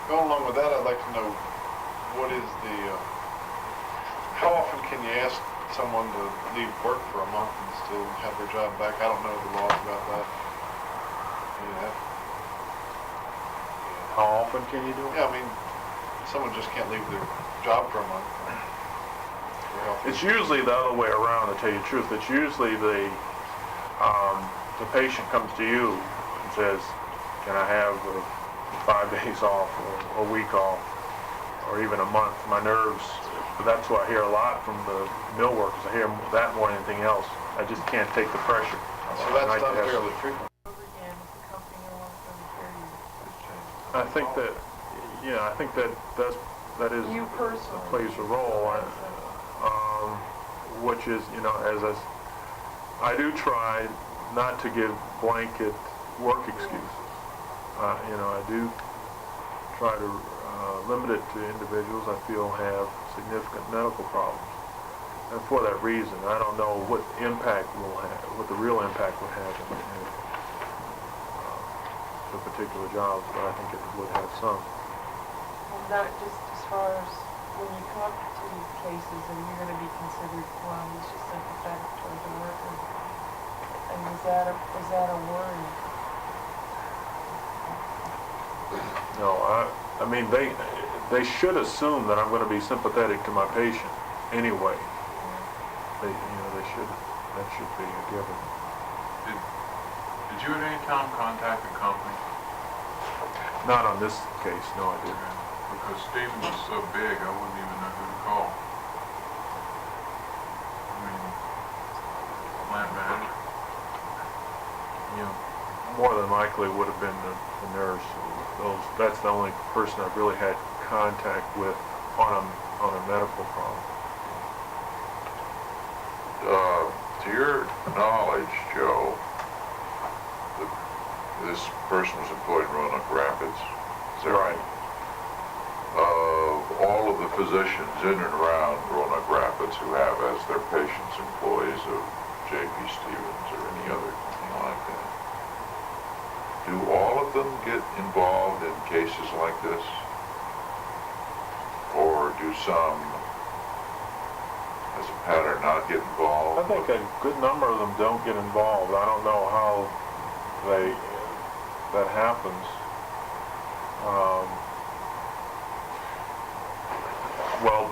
Going along with that, I'd like to know what is how often can you ask someone to leave work for a month and still have their job back? I don't know the laws about that. Yeah. How often can you do it? Yeah, I mean, someone just can't leave their job for a month. It's usually the other way around, to tell you the truth. It's usually the patient comes to you and says, can I have 5 days off or a week off or even a month? My nerves, but that's what I hear a lot from the mill workers. I hear that more than anything else. I just can't take the pressure. So that's not fairly frequent. I think that You personally. plays a role, which is, as I do try not to give blanket work excuses. I do try to limit it to individuals I feel have significant medical problems. And for that reason, I don't know what the real impact would have in the particular jobs, but I think it would have some. Well, not just as far as when you come up to these cases and you're going to be considered, well, he's just sympathetic toward the worker. And is that a worry? No, I mean, they should assume that I'm going to be sympathetic to my patient anyway. They should. That should be a given. Did you at any time contact the company? Not on this case, no, I didn't. Because Stevens is so big, I wouldn't even know who to call. I mean, plant manager. More than likely would have been the nurse. That's the only person I've really had contact with on a medical problem. To your knowledge, Joe, this person was employed in Roanoke Rapids. Is that right? Of all of the physicians in and around Roanoke Rapids who have as their patients employees of J.P. Stevens or any other thing like that, do all of them get involved in cases like this? Or do some, as a pattern, not get involved? I think a good number of them don't get involved. I don't know how that happens. Well,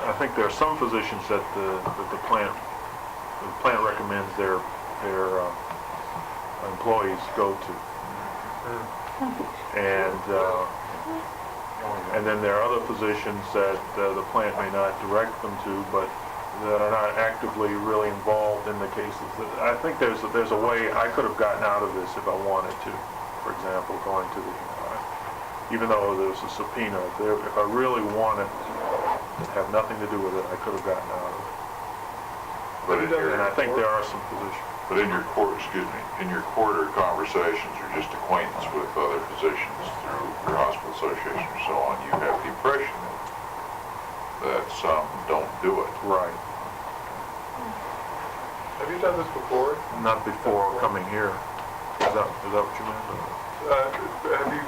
I think there are some physicians that the plant recommends their employees go to, and then there are other physicians that the plant may not direct them to, but that are not actively really involved in the cases. I think there's a way I could have gotten out of this if I wanted to. For example, going to even though there was a subpoena, if I really wanted to have nothing to do with it, I could have gotten out of it. And I think there are some physicians. But in your quarter conversations or just acquaintance with other physicians through your hospital association or so on, you have the impression that some don't do it. Right. Have you done this before? Not before coming here. Is that what you meant? Have you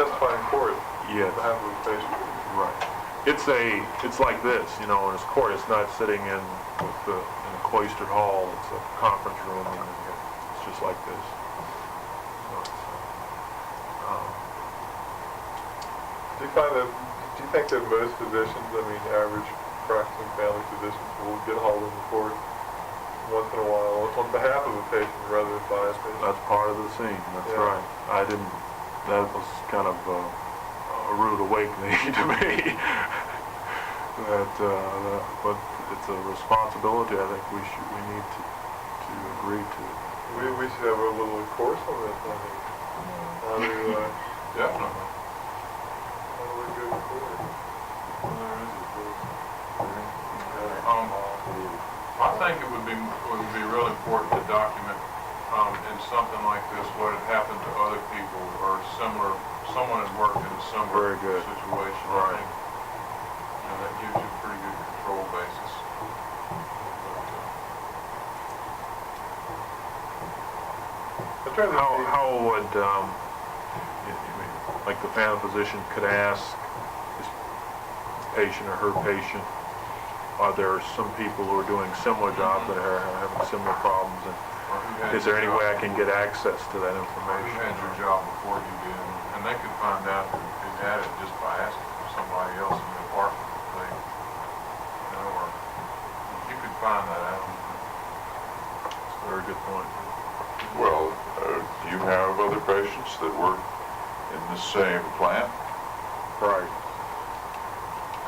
testified in court Yes. on behalf of a patient? Right. It's like this, you know, in this court, it's not sitting in in a cloistered hall, it's a conference room, and it's just like this. So Do you think that most physicians, I mean, average practicing family physicians, will get hauled into court once in a while on behalf of a patient rather than by a patient? that's part of the scene, that's Yeah. right. That was kind of a rude awakening to me. But it's a responsibility I think we need to agree to. We should have a little course on this, I think. How to, Definitely. how do we go to court? I think it would be real important to document in something like this what had happened to other people or similar, someone had worked in a similar Very good. situation. Right. I think, that gives you a pretty good control basis. I'm trying to think. How would, like the family physician could ask his patient or her patient, are there some people who are doing similar jobs that are having similar problems, and Or who had is there your any way job- I can get access to that or who information? had your job before you did, and they could find out who had it just by asking somebody else in the department. Or you could find that out. That's a very good point. Well, do you have other patients that work in the same plant? Right.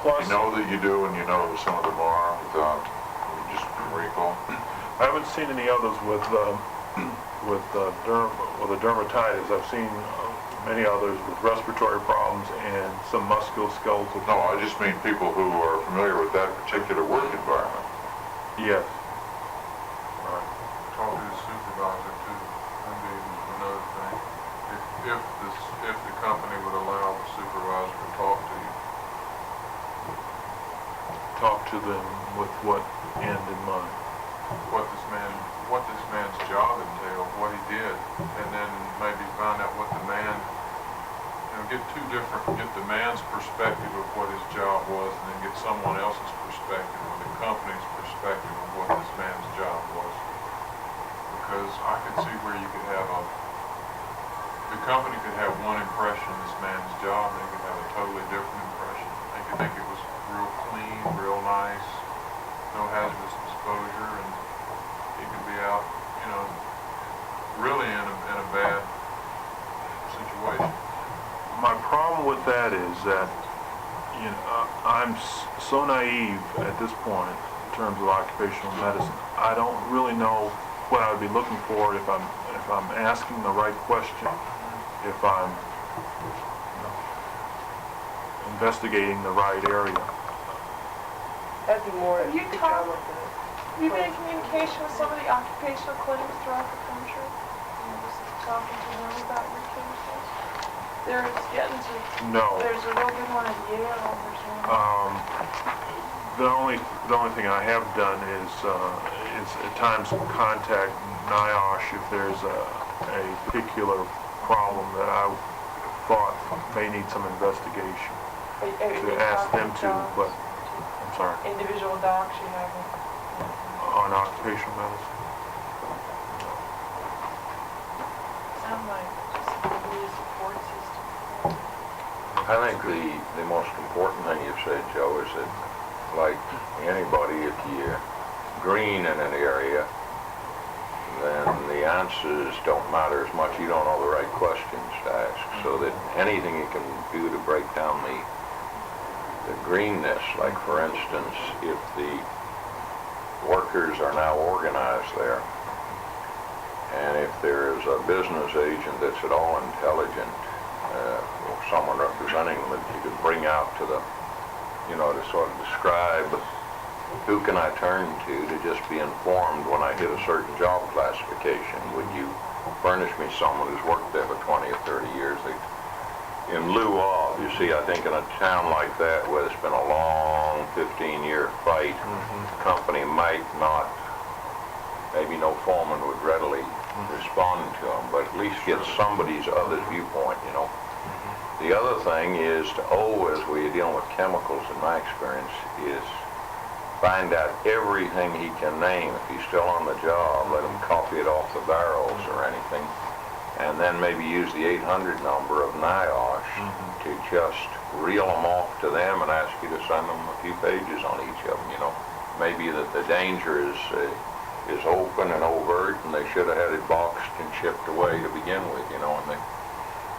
Plus, You know that you do, and you know who some of them are without, you just recall? I haven't seen any others with the dermatitis. I've seen many others with respiratory problems and some musculoskeletal. No, I just mean people who are familiar with that particular work environment. Yes. Talk to the supervisor too. That'd be another thing. If the company would allow the supervisor to talk to you. Talk to them with what end in mind? What this man's job entailed, what he did, and then maybe find out what the man, get the man's perspective of what his job was, and then get someone else's perspective, or the company's perspective of what this man's job was. Because I could see where you could have the company could have one impression of this man's job, and they could have a totally different impression. They could think it was real clean, real nice, no hazardous exposure, and he could be out, really in a bad situation. My problem with that is that, I'm so naive at this point in terms of occupational medicine. I don't really know what I would be looking for if I'm asking the right question, if I'm investigating the right area. That'd be more. Have you good talked- job with it. Have you been in communication with some of the occupational clinics throughout the country? Just talking to them about your cases? There's No. there's a real good one at Yale, there's one. The only thing I have done is at times contact NIOSH if there's a particular problem that I thought may need some investigation, to ask them to, but, I'm sorry, Individual docs you have. on occupational medicine. Sound like just a support system. I think the most important thing you've said, Joe, is that, like anybody, if you green in an area, then the answers don't matter as much. You don't know the right questions to ask. So that anything you can do to break down the greenness, like for instance, if the workers are now organized there, and if there is a business agent that's at all intelligent, or someone representing them that you could bring out to the, to sort of describe who can I turn to just be informed when I hit a certain job classification. Would you furnish me someone who's worked there for 20 or 30 years? In lieu of, you see, I think in a town like that where there's been a long 15-year fight, the company might not, maybe no foreman would readily responding to them, but at least get somebody's other viewpoint, you know. The other thing is to as we're dealing with chemicals, in my experience, is find out everything he can name. If he's still on the job, let him copy it off the barrels or anything, and then maybe use the 800 number of NIOSH to just reel them off to them and ask you to send them a few pages on each of them, you know. Maybe that the danger is open and overt, and they should have had it boxed and shipped away to begin with, you know, and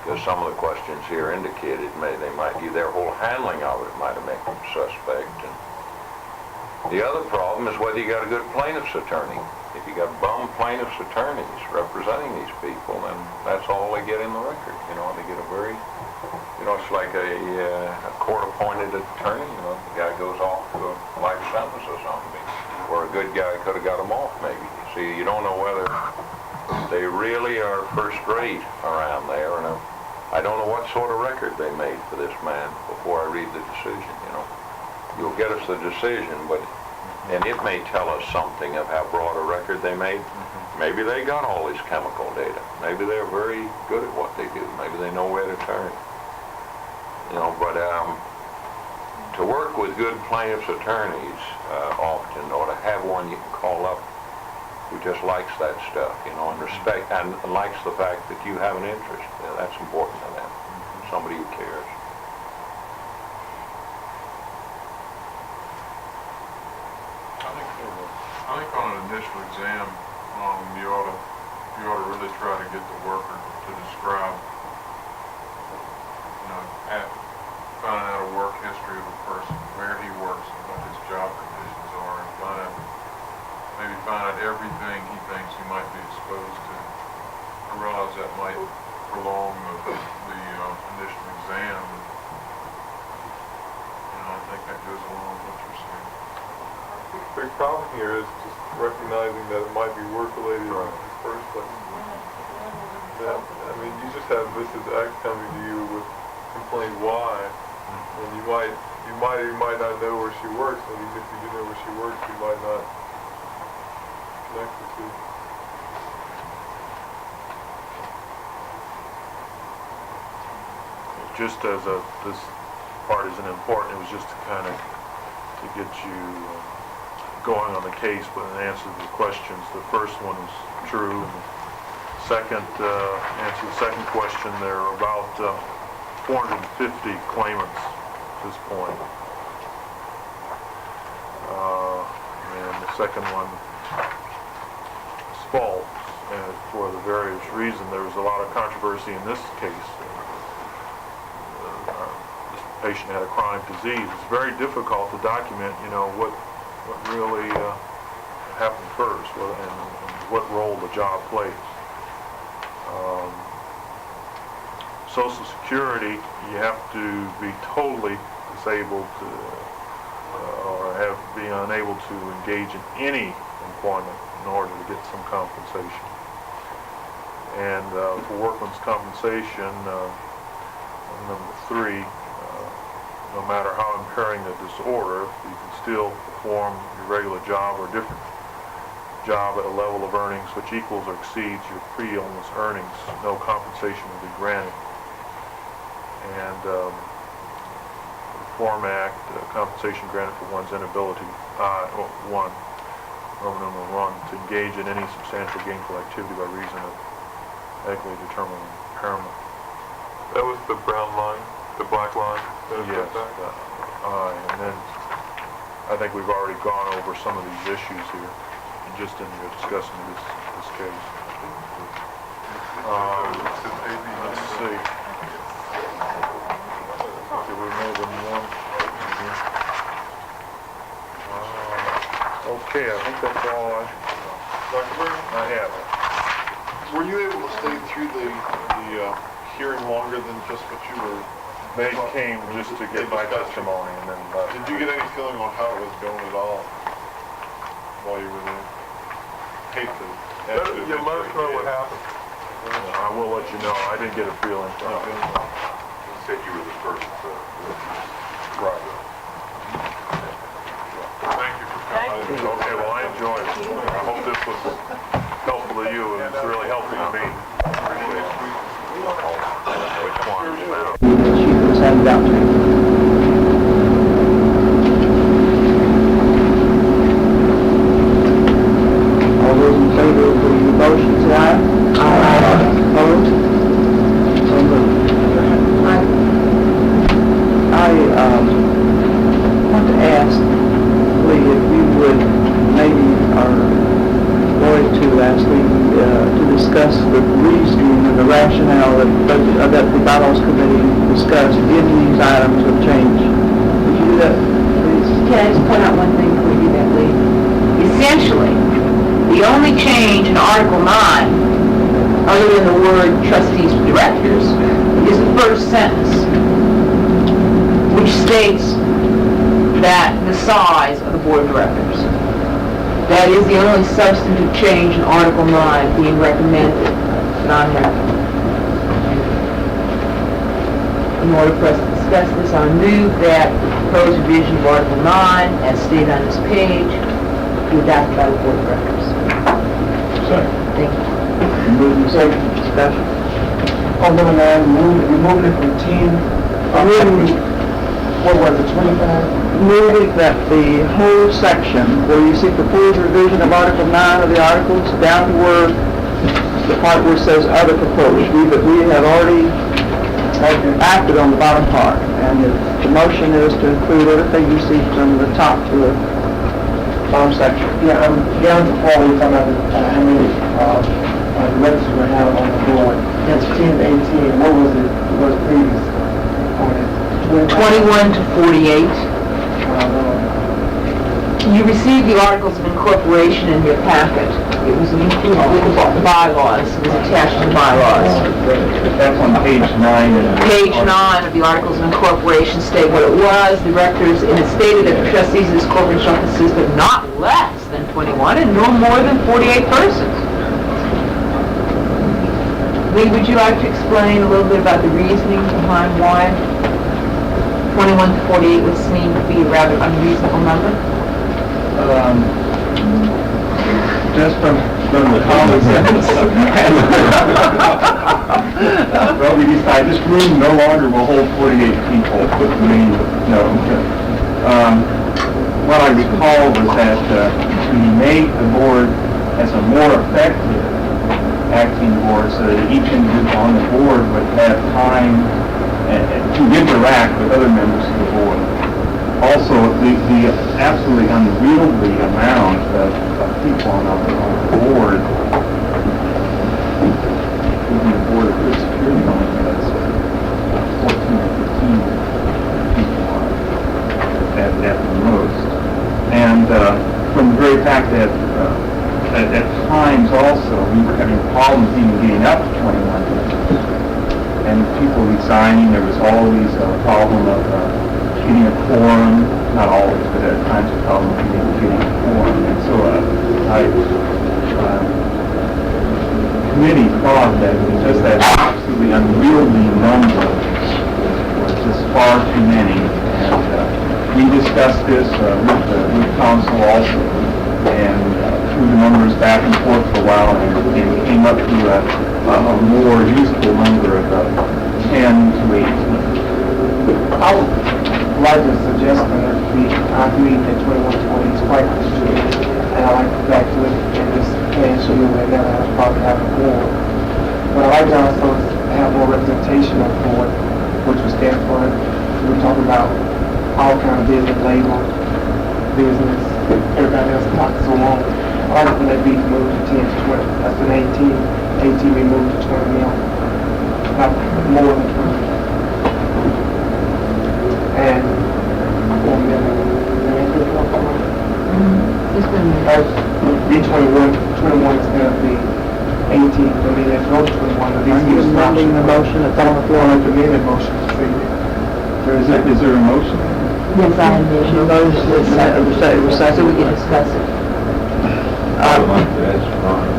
because some of the questions here indicated their whole handling of it might have made them suspect. And the other problem is whether you got a good plaintiff's attorney. If you got bum plaintiff's attorneys representing these people, then that's all they get in the record, you know. They get a very, you know, it's like a court-appointed attorney, you know. The guy goes off to a life sentence or something, where a good guy could have got him off, maybe. See, you don't know whether they really are first rate around there, and I don't know what sort of record they made for this man before I read the decision, you know. You'll get us the decision, and it may tell us something of how broad a record they made. Maybe they got all this chemical data. Maybe they're very good at what they do. Maybe they know where to turn. You know, but to work with good plaintiff's attorneys often, or to have one you can call up who just likes that stuff, you know, and respect and likes the fact that you have an interest. You know, that's important to them. Somebody who cares. I think on an initial exam, you ought to really try to get the worker to describe, you know, finding out a work history of a person, where he works, and what his job conditions are, and maybe find out everything he thinks he might be exposed to. I realize that might prolong the initial exam. You know, I think that goes along with what you're saying. The big problem here is just recognizing that it might be work-related in the first place. That, I mean, you just have Mrs. X coming to you with complaint Y, and you might or might not know where she works, and even if you do know where she works, you might not connect the two. Just as this part isn't important, it was just to kind of to get you going on the case, but in answer to the questions. The first one is true, and the second, answer the second question, there are about 450 claimants at this point. And the second one is false, and for the various reasons. There was a lot of controversy in this case. This patient had a chronic disease. It's very difficult to document, you know, what really happened first, and what role the job plays. Social Security, you have to be totally disabled to, or be unable to engage in any employment in order to get some compensation. And for workman's compensation, number 3, no matter how impairing the disorder, you can still perform your regular job or different job at a level of earnings which equals or exceeds your pre-illness earnings. No compensation will be granted. And the Reform Act, compensation granted for one's inability, Roman number 1, to engage in any substantial gainful activity by reason of medically determined impairment. That was the brown line, the black line? Yes. And then I think we've already gone over some of these issues here, just in your discussing this case. Let's see. There were more than one. Okay, I think that's all I have. Were you able to stay through the hearing longer than just what you were? They came just to get my testimony and then left. Did you get any feeling on how it was going at all while you were there? Hate to ask you. Yeah, let us know what happened. I will let you know. I didn't get a feeling from it. You said you were the first. Right. Thank you for coming. Okay, well, I enjoyed it. I hope this was helpful to you. It was really it out to you. All those in favor of the motion, say aye. Aye. Opposed? So moved. I want to ask, Lee, if you would maybe, or Lloyd too, ask Lee to discuss the reasoning and the rationale that the bylaws committee discussed in these items of change. Would you do that, please? Can I just point out one thing before you do that, Lee? Essentially, the only change in Article 9, other than the word trustees or directors, is the first sentence, which states that the size of the board of directors. That is the only substantive change in Article 9 being recommended, non-recommended. In order for us to discuss this, I move that the proposed revision of Article 9, as stated on this page, be adopted by the board of directors. Second. Thank you. Moving second, discussion. On number 9, we moved it from 10, what was it, 25? Moving that the whole section where you see proposed revision of Article 9 of the articles down to where the part where it says other proposed, we have already acted on the bottom part, and the motion is to include everything you see from the top to the bottom section. Yeah, I'm down to 4, we're talking about how many directors we have on the board. That's 10 to 18, what was it, was previous on it? 21 to 48. You received the Articles of Incorporation in your packet. It was included with the bylaws. It was attached to the bylaws. That's on page 9. Page 9 of the Articles of Incorporation state what it was. The directors, and it stated that the trustees of this corporation shall consist of not less than 21 and no more than 48 persons. Lee, would you like to explain a little bit about the reasoning behind why 21 to 48 would seem to be a rather unreasonable number? Just from the common sense. Well, we decided this room no longer will hold 48 people. What I recall was that we made the board as a more effective acting board so that each individual on the board would have time to interact with other members of the board. Also, the absolutely unwieldy amount of people on the board, including the board of good security on it, that's 14 or 15 people on it at the most. And from the very fact that at times also we were having problems even getting up to 21 people. And people resigning, there was always a problem of getting a quorum, not always, but at times a problem of getting a quorum. And so committee thought that just that absolutely unwieldy number was just far too many. And we discussed this with council also, and threw the numbers back and forth for a while, and came up to a more useful number of 10 to 18. I would like to suggest that I agree that 21 to 40 is quite constrained, and I like to back to it and just plan show you right now that I probably have a board. But I like to also have more representation on the board, which would stand for it. We're talking about all kind of business, labor, business, everybody else talks so long. I like when that be moved to 10 to 20. That's an 18 we moved to 20 mil. Not more than 20. And be 21 instead of the 18. I mean, let's go to 21. Are you amending the motion that's on the floor? Like the amended motion. Is there a motion? Yes, I envision. So we can discuss it. I'd like to ask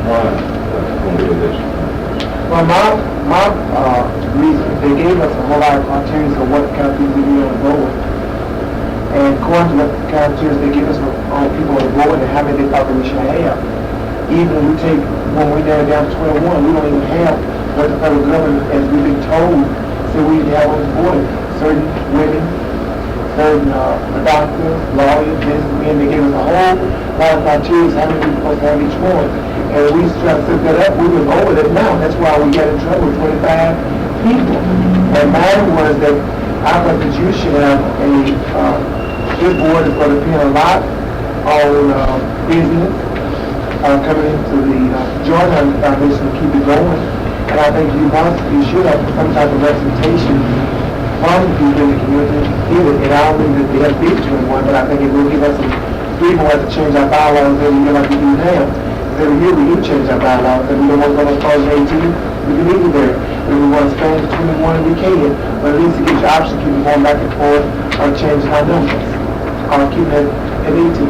why we'll do this. Well, my reason, they gave us a whole lot of criteria of what kind of people we need on the board. And according to what criteria they give us on people on the board and how many they thought that we should have, even when we narrow down to 21, we don't even have what the federal government, as we've been told, said we need to have on the board. certain women, certain doctors, lawyers, businessmen. They gave us a whole lot of criteria how many people supposed to have each one. And we tried to set that up, we was over that now. That's why we got in trouble with 25 people. And mine was that I thought that you should have this board is going to depend a lot on business coming into the Jordan Foundation to keep it going. And I think you should have some type of representation from people in the community. And I don't think that they have to be 21, but I think it will give us some freedom to change our bylaws every year like we do now. Because every year we do change our bylaws. If we don't want to go as far as 18, we can leave it there. If we want to expand to 21, we can. But at least it gives you option to keep going back and forth or changing our numbers. Or keep it at 18.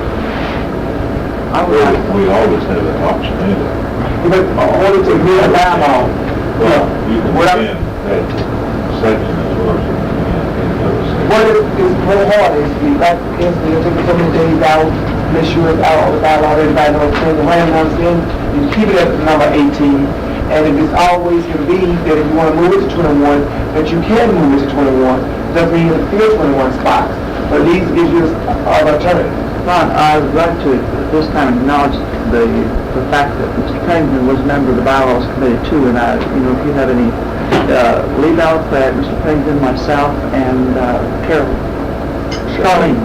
We always have that option anyway. But only to be a bylaw. Well, you can begin that section as well as you can What is very hard is like so many days out, make sure it's out on the bylaw, everybody knows the land comes in, you keep it at the number 18. And if it's always going to be that if you want to move it to 21, that you can move it to 21. Doesn't mean you have to fill 21 spots. But at least gives you an alternative. Ron, I would like to at this time acknowledge the fact that Mr. Pennington was a member of the Bylaws Committee too, and if you have any leave out that Mr. Pennington, myself, and Carol Charlene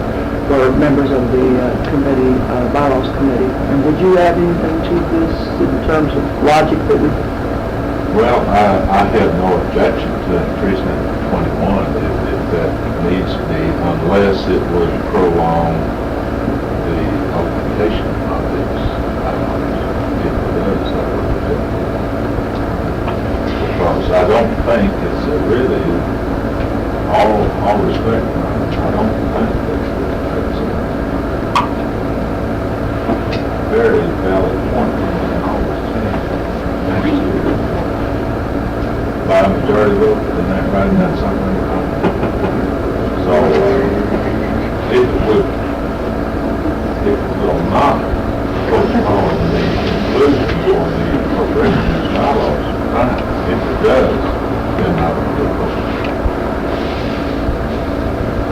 were members of the committee, Bylaws Committee. And would you add anything to this in terms of logic that we... Well, I have no objection to increasing it to 21 if that needs to be, unless it would prolong the application of these items. If it does, that would be it. Because I don't think it's really, all respect, I don't think that's a very valid point. Next year, by a majority vote, isn't that right? That's something. So, it will not postpone the inclusion for the incorporation of these bylaws. If it does, then I would do it.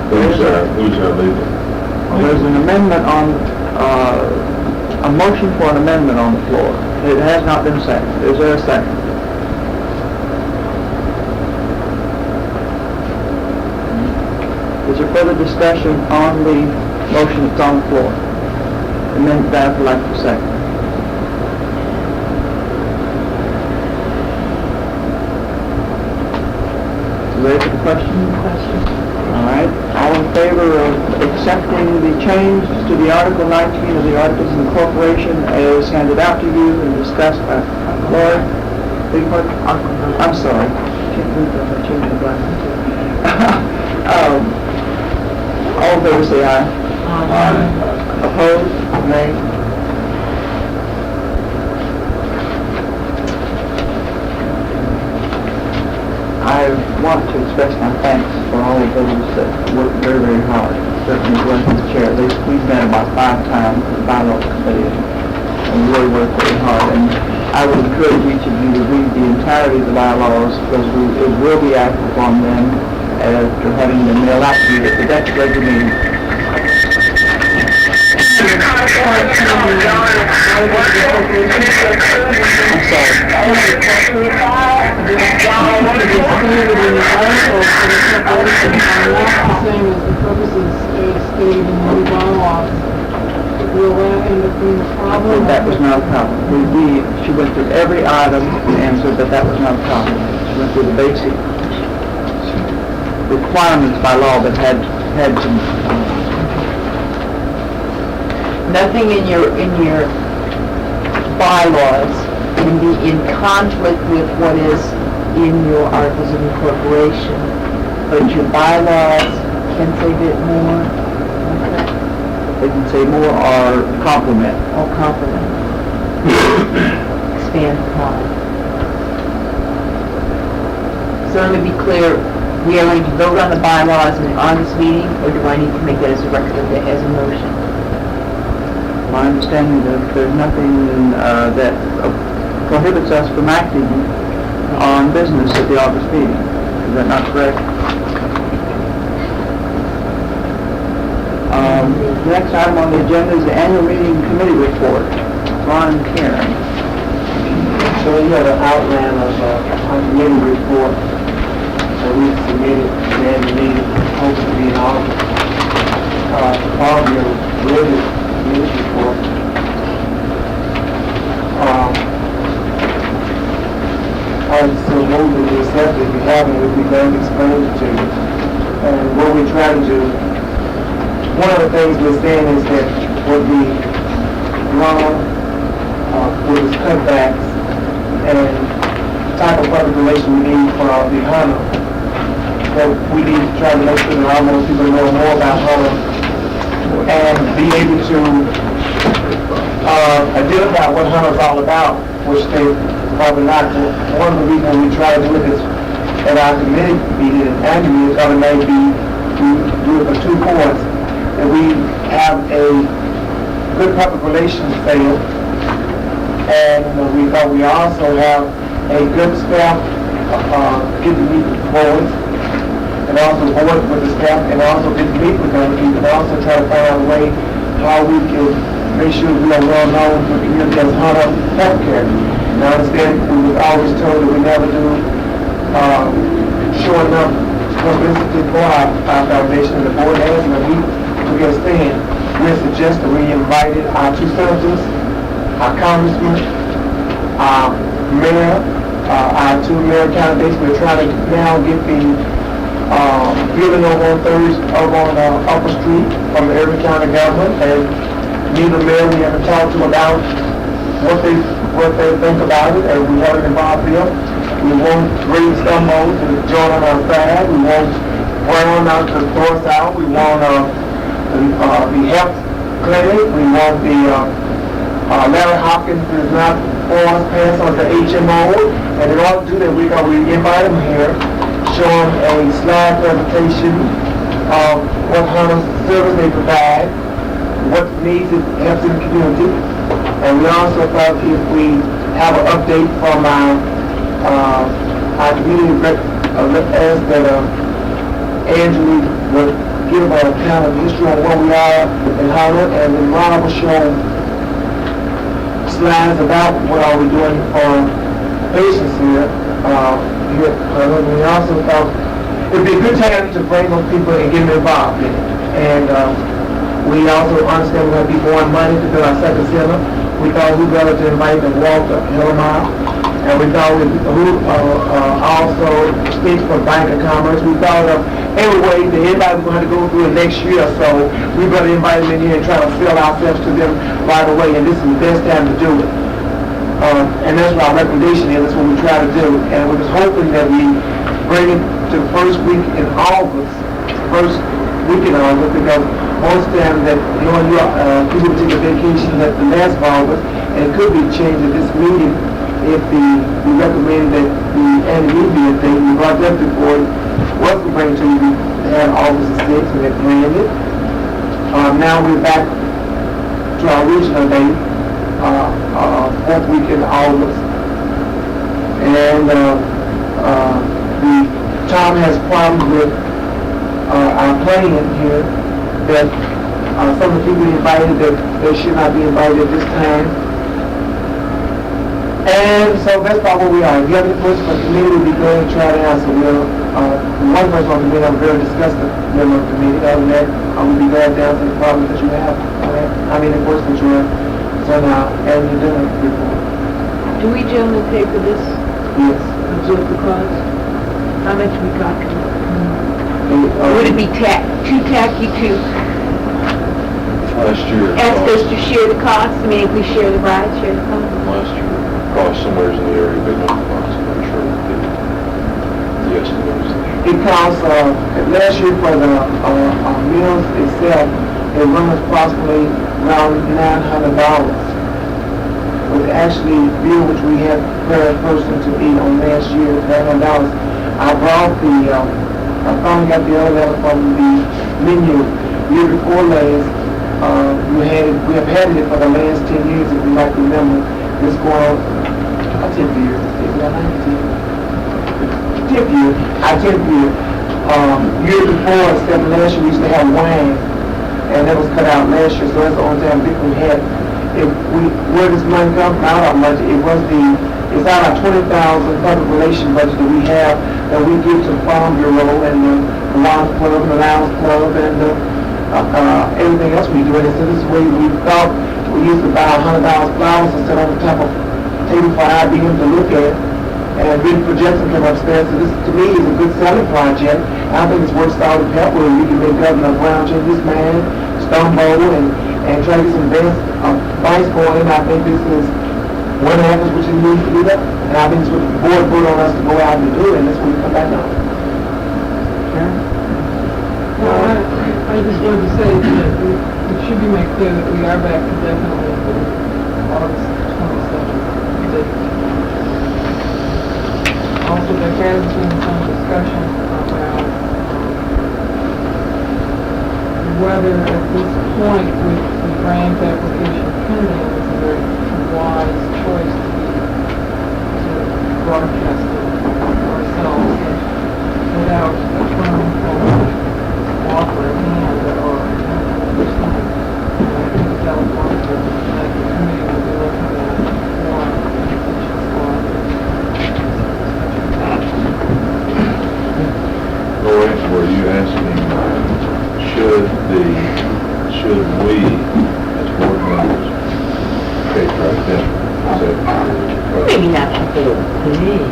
Who's our leader? Well, there's an amendment on, a motion for an amendment on the floor. It has not been seconded. Is there a second? Is there further discussion on the motion that's on the floor? And then that would like to second. Ready for the question? All right. All in favor of accepting the change to the Article 19 of the Articles of Incorporation as handed out to you and discussed by Laura? I'm sorry. Can't believe that I changed the button. All in favor say aye. Aye. Opposed? Nay. I want to express my thanks for all of those that worked very, very hard. Certainly was the chair. We've met about 5 times in the Bylaws Committee and really worked very hard. And I would encourage each of you to read the entirety of the bylaws because it will be active on them after having them mailed out to you at the next regular meeting. That was not a problem. She went through every item and said that was not a problem. She went through the basic requirements by law that had some. Nothing in your bylaws can be in conflict with what is in your Articles of Incorporation, but your bylaws can say a bit more. Okay. They can say more or complement. Or complement. Expand upon. So let me be clear, we are going to vote on the bylaws in the August meeting, or do I need to make that as a motion? My understanding is there's nothing that prohibits us from acting on business at the August meeting. Is that not correct? The next item on the agenda is the annual meeting committee report. Ron and Karen. So you have an outline of our committee report that we submitted to the annual meeting, hoping to be in August. All of you read the committee report. I so move to accept it. If you haven't, we'd be glad to explain it to you. And what we try to do, one of the things we're saying is that with the law, with its cutbacks, and type of public relation we need for the HUNA, that we need to try to make sure that all those people know more about HUNA and be able to identify what HUNA is all about, which they probably not. One of the reasons we try to do this at our committee meeting and annual meeting, other may be to do it for 2 points, that we have a good public relations fail, and we thought we also have a good staff get to meet with boards, and also board with the staff, and also get to meet with them, and also try to find out a way how we can make sure we are well known to the community as HUNA healthcare. Now, I understand we was always told that we never do show enough publicity for our foundation, and the board has, and we took a stand. We suggest that we invited our 2 senators, our congressman, our mayor, our 2 mayor candidates. We're trying to now get the building over on Upper Street from the Irving County government, and neither mayor we haven't talked to about what they think about it, and we haven't involved them. We won't bring Stumbo to join on our side. We won't Brown out to throw us out. We want the health clinic. We want the Larry Hopkins is not for us, pass on the HMO. And in order to do that, we invite them here, show them a slide presentation of what HUNA service they provide, what needs it helps in the community. And we also thought if we have an update from our community as that Andrew would give a kind of history on where we are in HUNA, and then Ron will show slides about what are we doing for patients here. We also thought it would be a good time to bring those people and get them involved in it. And we also understand we're going to be more money to build our second center. We thought we'd better to invite the Walter Hillmar, and we thought also speaks for Bank of Commerce. We thought of anyway that everybody was going to go through it next year, so we better invite them in here and try to sell ourselves to them right away, and this is the best time to do it. And that's what our recommendation is. That's what we try to do, and we're just hoping that we bring it to the first week in August, because most times that people take a vacation at the last of August, and it could be changed at this meeting if we recommend that the annual meeting thing we brought up before was to bring to you on August the 6th, and they planned it. Now we're back to our original date, 4th week in August, and Tom has problems with our plan here, that some of the people invited that they should not be invited at this time. And so that's about where we are. If you have any questions for the committee, we'll be glad to try to answer. One person on the committee, I'm very disgusted member of the committee. Other than that, I will be glad to answer the problems that you have. The questions you have. So now, and you're doing report. Do we generally pay for this? Yes. Absorb the cost? How much we talking? Would it be too tacky to Last year, ask us to share the cost? I mean, if we share the ride, share the cost? last year, cost somewhere in the area of $800. I'm sure the estimate was It costs, last year for the meals itself, it runs approximately around $900. But actually, bill which we had per person to eat on last year, $900. I finally got the other letter from the menu. Year before last, we have had it for the last 10 years, if you like to remember. It's going, 10th year. Is that 10th year? Our 10th year. Year before, except last year, we used to have wine and that was cut out last year, so that's the only time we had. Where does money come from out of our budget? It's out of our 20,000 public relations budget that we have, that we give to the Farm Bureau and the Lions Club and the Lions Club and everything else we do. And so this is where we thought we used to buy 100,000 flowers and sit on the top of table for IBM to look at, and really project them from upstairs. So this, to me, is a good selling project. I think it's worth starting with where we can make Governor Brown change his man, stumble, and try to get some best advice for him. I think this is one avenue which he needs to do that, and I think it's what the board put on us to go out and do, and that's what we come back on. Well, I just wanted to say that it should be made clear that we are back indefinitely for August 22nd date. Also, there has been some discussion about whether at this point with the grant application pending, it's a very wise choice to broadcast it ourselves without a firm offer at hand or something. I think that was one of the committee will be looking at more Lawrence, were you asking, should we, as board members, take right then? Maybe not the whole thing.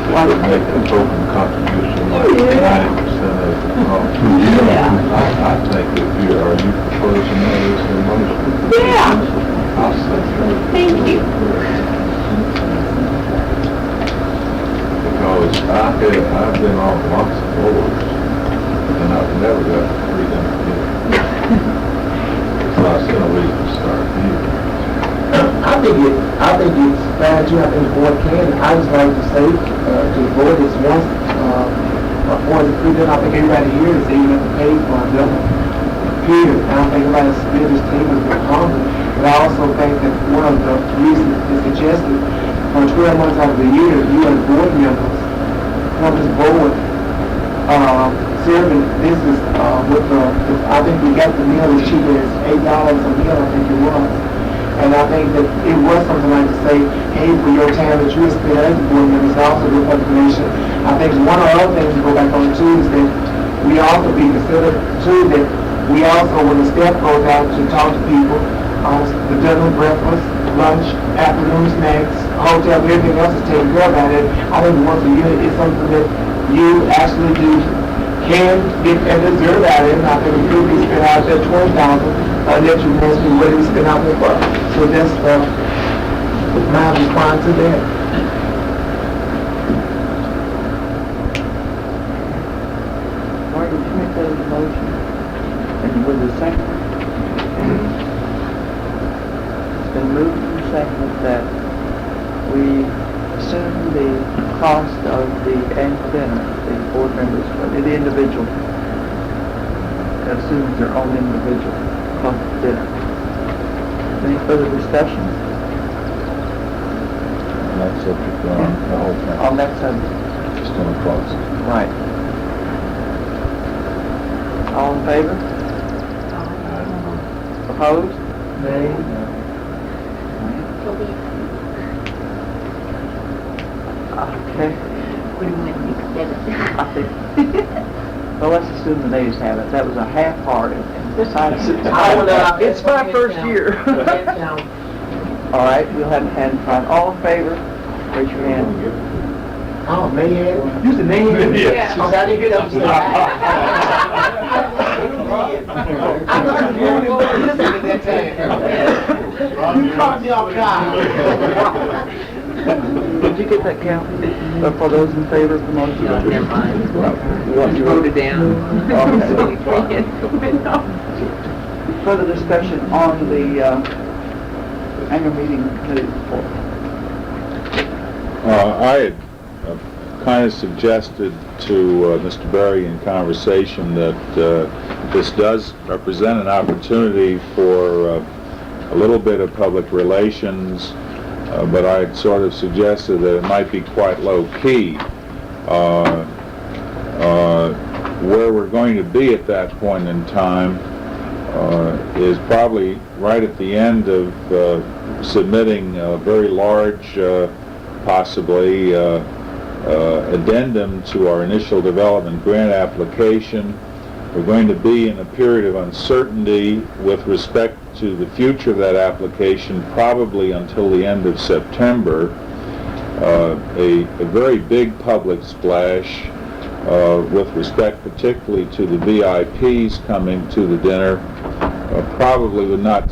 Would make a token contribution like 90% of the cost. I think are you proposing that as a motion? Yeah. I'll second. Thank you. Because I've been on lots of boards, and I've never got freedom to do it. So I see no reason to start here. I think it's bad too. I think the board can. I just like to say to the board is once board is free, I think everybody here is even have to pay for a double period. I don't think everybody split this table is very hungry. But I also think that one of the reasons is suggested for 12 months out of the year, you as board members on this board serving business with I think we got the meal as cheap as $8 a meal, I think it was. And I think that it was something like to say, hey, for your time that you spent as a board member, it's also good information. I think one of the other things to go back on too is that we also be considered too that we also, when the staff goes out to talk to people, the dinner, breakfast, lunch, afternoon snacks, hotel, everything else is taken care of at it. I think once a year is something that you actually can get and deserve at it. And I think we could be spent out there $20,000. That you must be ready to spend out there for. So that's my response to that. Mark, did you make that as a motion? And with the second? It's been moved and seconded that we assume the cost of the annual dinner, the board members, the individual, assumes their own individual cost of dinner. Any further discussion? On that subject, the whole thing. On that subject? Just on the cost. Right. All in favor? Opposed? Nay? Okay. What do you want me to say? I think. Well, let's assume the nays have it. That was a half-hearted and decided. It's my first year. All right, we'll have a hand sign. All in favor? Raise your hand. Oh, man. You said man? Yes. Okay, I didn't get upset. I thought you were listening at that time. You caught me off guard. Did you get that, Kathy? For those in favor of the motion? No, never mind. You voted down. Okay. Further discussion on the annual meeting committee report. I had kind of suggested to Mr. Berry in conversation that this does represent an opportunity for a little bit of public relations, but I had sort of suggested that it might be quite low-key. Where we're going to be at that point in time is probably right at the end of submitting a very large, possibly, addendum to our initial development grant application. We're going to be in a period of uncertainty with respect to the future of that application, probably until the end of September. A very big public splash with respect particularly to the VIPs coming to the dinner probably would not